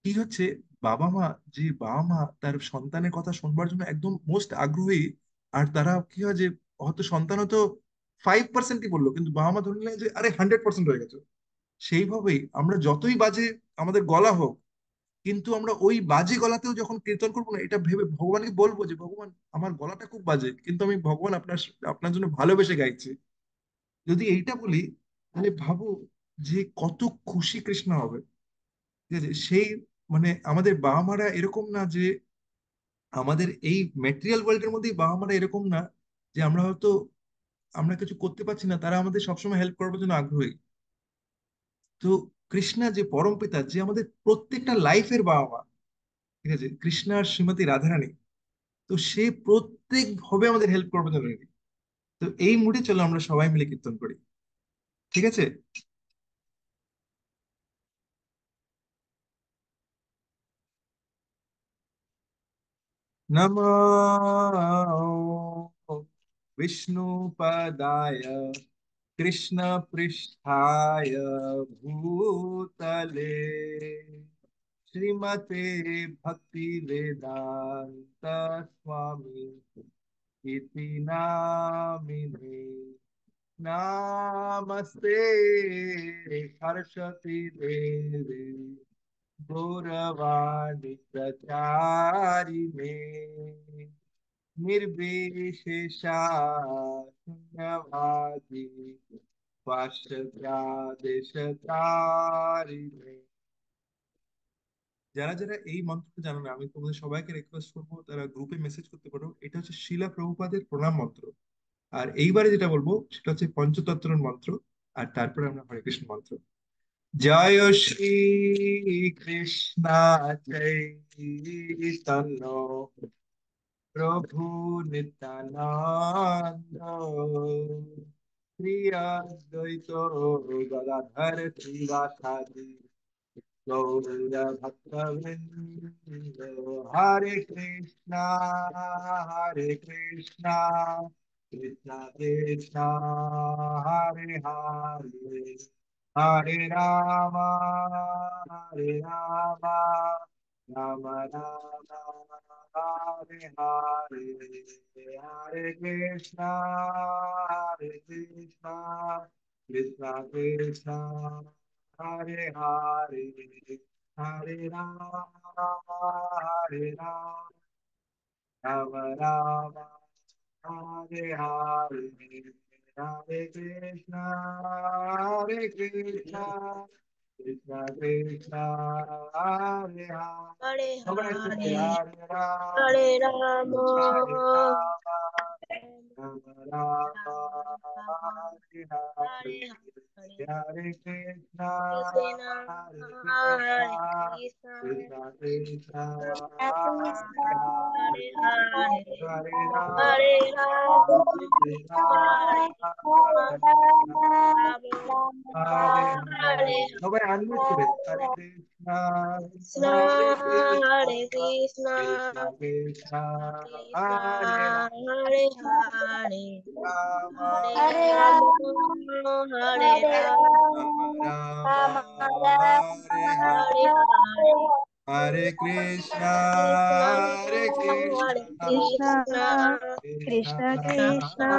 কি হচ্ছে, বাবা মা, যে বাবা মা তার সন্তানের কথা শুনবার জন্য একদম মোস্ট আগ্রহী, আর তারা কি হয় যে হয়তো সন্তান হয়তো 5%ই বললো, কিন্তু বাবা মা ধরে নিলেন যে আরে 100% হয়ে গেছে। সেইভাবেই আমরা যতই বাজে আমাদের গলা হোক, কিন্তু আমরা ওই বাজে গলাতেও যখন কীর্তন করবো না, এটা ভেবে ভগবানকে বলবো যে ভগবান আমার গলাটা খুব বাজে, কিন্তু আমি ভগবান আপনার আপনার জন্য ভালোবেসে গাইছি। যদি এইটা বলি, তাহলে ভাবো যে কত খুশি কৃষ্ণ হবে। ঠিক আছে, সেই মানে আমাদের বাবা মারা এরকম না যে, আমাদের এই ম্যাটেরিয়াল ওয়ার্ল্ডের মধ্যেই বাবা মারা এরকম না যে আমরা হয়তো আমরা কিছু করতে পারছি না, তারা আমাদের সবসময় হেল্প করার জন্য আগ্রহী। তো কৃষ্ণা যে পরম পিতা, যে আমাদের প্রত্যেকটা লাইফের বাবা মা, ঠিক আছে, কৃষ্ণা আর শ্রীমতী রাধারানী, তো সে প্রত্যেক ভাবে আমাদের হেল্প করবে জন্য ready। তো এই মুডে চলো আমরা সবাই মিলে কীর্তন করি। ঠিক আছে? নমো विष्णुपदाय कृष्णपृष्ठाय भूतले श्रीमते भक्ति वेदांत स्वामी इति नामिने। नमस्ते सरस्वती देवी गौरवाणी प्रचारिणे निर्विशेषा शून्यवादी पाश्चात्यादेशतारिणे। যারা যারা এই মন্ত্রটা জানো না, আমি তোমাদের সবাইকে রিকোয়েস্ট করবো তারা গ্রুপে মেসেজ করতে পারো। এটা হচ্ছে শিলা প্রভুপাদের প্রণাম মন্ত্র। আর এইবারে যেটা বলবো সেটা হচ্ছে পঞ্চতত্ত্বের মন্ত্র, আর তারপরে আমরা হরে কৃষ্ণ মন্ত্র। জয় শ্রী কৃষ্ণ চৈতন্য প্রভু নিত্যানন্দ শ্রী অদ্বৈত গদাধর শ্রীবাসাদি গৌর ভক্তবৃন্দ। হরে কৃষ্ণ কৃষ্ণ কৃষ্ণ হরে হরে, হরে রাম হরে Ram Ram Ram Hare Hare, Hare Krishna, Hare Krishna, Krishna Krishna, Hare Hare, Hare Rama, Hare Rama, Rama Rama, Hare Hare, Hare Krishna, Hare Krishna, Krishna Krishna, Hare Hare. Hare সবাই একসাথে Hare, হরে রাম Hare Rama, হরে Ram Ram Ram Rama Hare Hare Hare Hare, হরে Krishna Krishna হরে Krishna Hare Krishna, Krishna Krishna হরে Hare হরে Hare, হরে Ram Hare Rama, হরে Hare Ram Rama, হরে Hare হরে সবাই unmute করে হরে Krishna Krishna, হরে Krishna Hare Krishna, Krishna Krishna Krishna হরে Hare Hare, Ram Hare Ram Rama, Hare Rama Rama, Rama Hare Hare Hare Hare, Hare Krishna Krishna Hare Hare Krishna Krishna, Krishna, Krishna Krishna Krishna,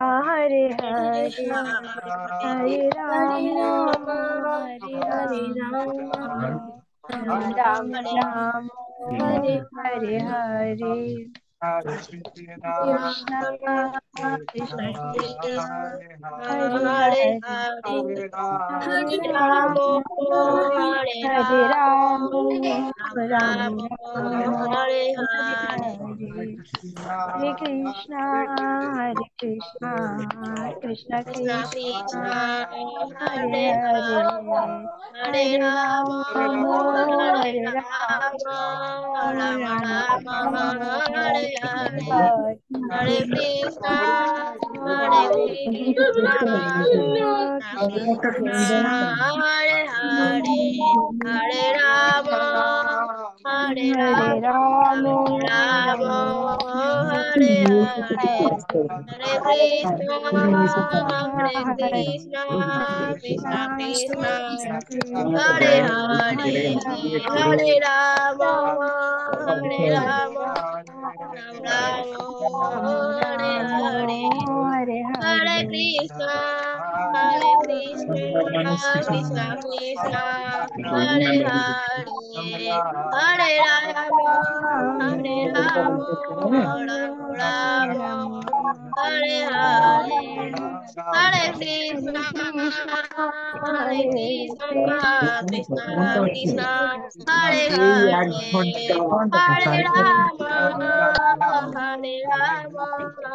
Hare Hare Hare, Hare, Hare Hare Rama, Rama, Hare Hare Rama, Rama, Ram Hare Ram, Hare Hare Hare, Hare, Hare Krishna Krishna, Krishna Krishna Krishna Krishna, Krishna, Hare Hare Hare Hare Hare, Hare, Hare Rama Hare Hare Rama, Rama, Hare Hare Rama, Rama, Rama Ram Rama, Rama, Hare Hare Hare, Hare Hare. Krishna Hare Krishna, Hare Hare Krishna Krishna, Krishna Krishna Krishna, Krishna, Hare Hare Hare, Hare, Hare Hare Rama, Hare Rama, Hare Hare Rama, Rama, Rama Rama Rama, Rama, Hare Hare, Hare Hare Hare. Krishna, Hare Hare Krishna, Krishna, Krishna Krishna Krishna, Hare Hare, Hare Rama, Hare Hare Rama, Rama, Rama Rama, Rama Hare Hare, Hare Hare Krishna, Hare Hare Krishna, Krishna Krishna, Krishna, Krishna Hare Krishna, Hare, Hare Hare Rama, Hare Hare Rama, Rama, Ram Ram Rama, Hare Hare, Rama, Hare Hare Hare. Krishna, Hare Krishna, Krishna Krishna, Hare Hare, Hare Rama, Hare Rama, Rama Rama, Hare Hare, Hare Krishna, Hare Krishna, Krishna Krishna, Hare Hare, Hare Rama, Hare Rama, Rama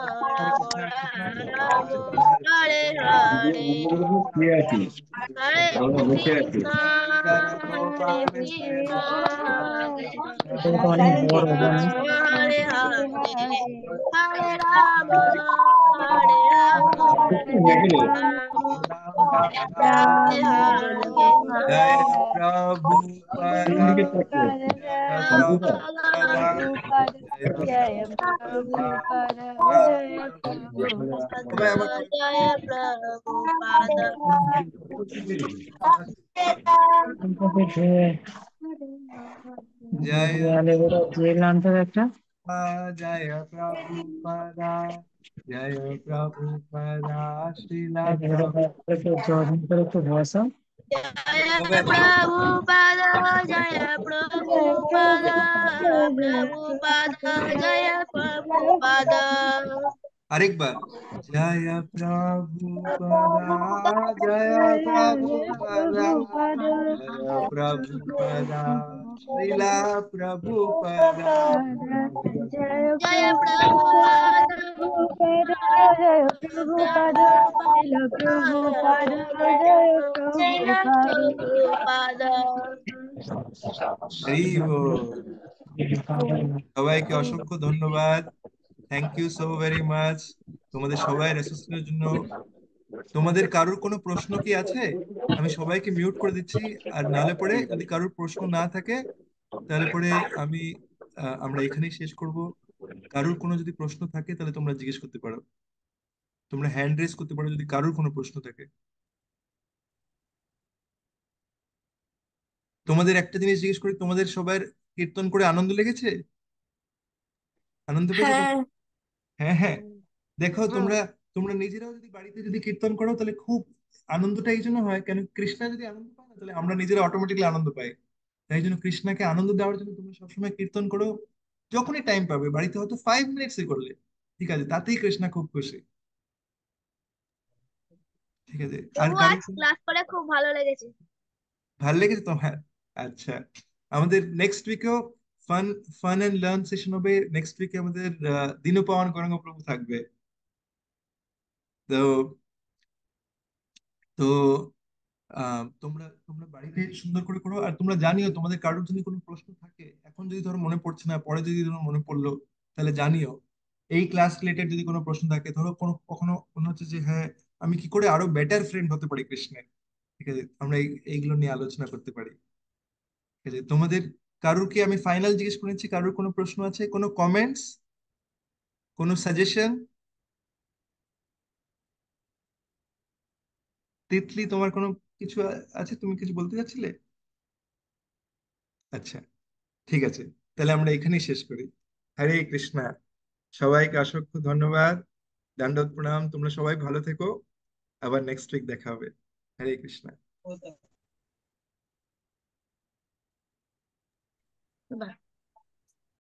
Rama, Hare Hare, Hare Krishna, Hare Krishna, Krishna Krishna, Hare Hare, Hare Rama, Hare Rama, Rama Hare Hare, Jaya Prabhupada Jaya Prabhupada Prabhupada, Jaya Jaya Prabhupada Prabhupada, Jaya সবাই আমার Prabhupada. Jaya Prabhupada, জয় jail আনতে একটা জয় প্রভুপদা জয় প্রভুপদা শ্রীলা একটু ভাষা Jaya প্রভুপদা Prabhupada, Jaya জয় Prabhupada, Prabhupada জয় Prabhupada, Prabhupada Jaya জয় Prabhupada, আরেকবার জয় প্রভুপদা জয় প্রভুপদা প্রভুপাদ জয় প্রভুপদা শ্রীলা প্রভুপদা জয় Jaya Prabhupada Prabhupada, Prabhupada জয় Jaya Prabhupada শিল প্রভুপাদ জয় Prabhupada Prabhupada, Hari বল। সবাইকে অসংখ্য ধন্যবাদ। Thank you so very much তোমাদের সবাই অ্যাসোসিয়েশনের জন্য। তোমাদের কারোর কোনো প্রশ্ন কি আছে? আমি সবাইকে মিউট করে দিচ্ছি। আর নাহলে পরে যদি কারোর প্রশ্ন না থাকে তাহলে পরে আমি আমরা এখানেই শেষ করব। কারোর কোনো যদি প্রশ্ন থাকে তাহলে তোমরা জিজ্ঞেস করতে পারো, তোমরা হ্যান্ড রেজ করতে পারো যদি কারোর কোনো প্রশ্ন থাকে। তোমাদের একটা জিনিস জিজ্ঞেস করি, তোমাদের সবার কীর্তন করে আনন্দ লেগেছে? আনন্দ পেয়েছো তো? হ্যাঁ হ্যাঁ, হ্যাঁ। দেখো হুম। তোমরা তোমরা নিজেরাও যদি বাড়িতে যদি কীর্তন করো তাহলে খুব আনন্দটা এই জন্য হয়, কেন কৃষ্ণা যদি আনন্দ পায় না তাহলে আমরা নিজেরা অটোমেটিকলি আনন্দ পাই। তাই জন্য কৃষ্ণাকে আনন্দ দেওয়ার জন্য তোমরা সবসময় কীর্তন করো। যখনই টাইম পাবে বাড়িতে, হয়তো 5 মিনিটসই করলে ঠিক আছে, তাতেই কৃষ্ণা খুব খুশি। ঠিক আছে। আর তবু কারোর আজ ক্লাস করে খুব ভালো লেগেছে। ভালো লেগেছে তো? হ্যাঁ। আচ্ছা, আমাদের নেক্সট উইকেও fun fun and learn session হবে। নেক্সট উইকে আমাদের দিনু পাওয়ান গৌরাঙ্গ প্রভু থাকবে। তো তো তোমরা তোমরা বাড়িতে সুন্দর করে করো। আর তোমরা জানিও তোমাদের কারোর যদি কোনো প্রশ্ন থাকে, এখন যদি ধরো মনে পড়ছে না, পরে যদি ধরো মনে পড়লো, তাহলে জানিও। এই ক্লাস রিলেটেড যদি কোনো প্রশ্ন থাকে, ধরো কোনো কখনো মনে হচ্ছে যে হ্যাঁ, আমি কি করে আরো বেটার ফ্রেন্ড হতে পারি কৃষ্ণের, ঠিক আছে, আমরা এইগুলো নিয়ে আলোচনা করতে পারি। ঠিক আছে, তোমাদের কারোর কি, আমি ফাইনাল জিজ্ঞেস করেছি, কারোর কোনো প্রশ্ন আছে, কোনো কমেন্টস, কোনো সাজেশন? তিতলি, তোমার কোনো কিছু আছে, তুমি কিছু বলতে চাচ্ছিলে? আচ্ছা, ঠিক আছে, তাহলে আমরা এখানেই শেষ করি। হরে কৃষ্ণা। সবাইকে অসংখ্য ধন্যবাদ, দণ্ডবত প্রণাম। তোমরা সবাই ভালো থেকো। আবার নেক্সট উইক দেখা হবে। হরে কৃষ্ণা। বাহ।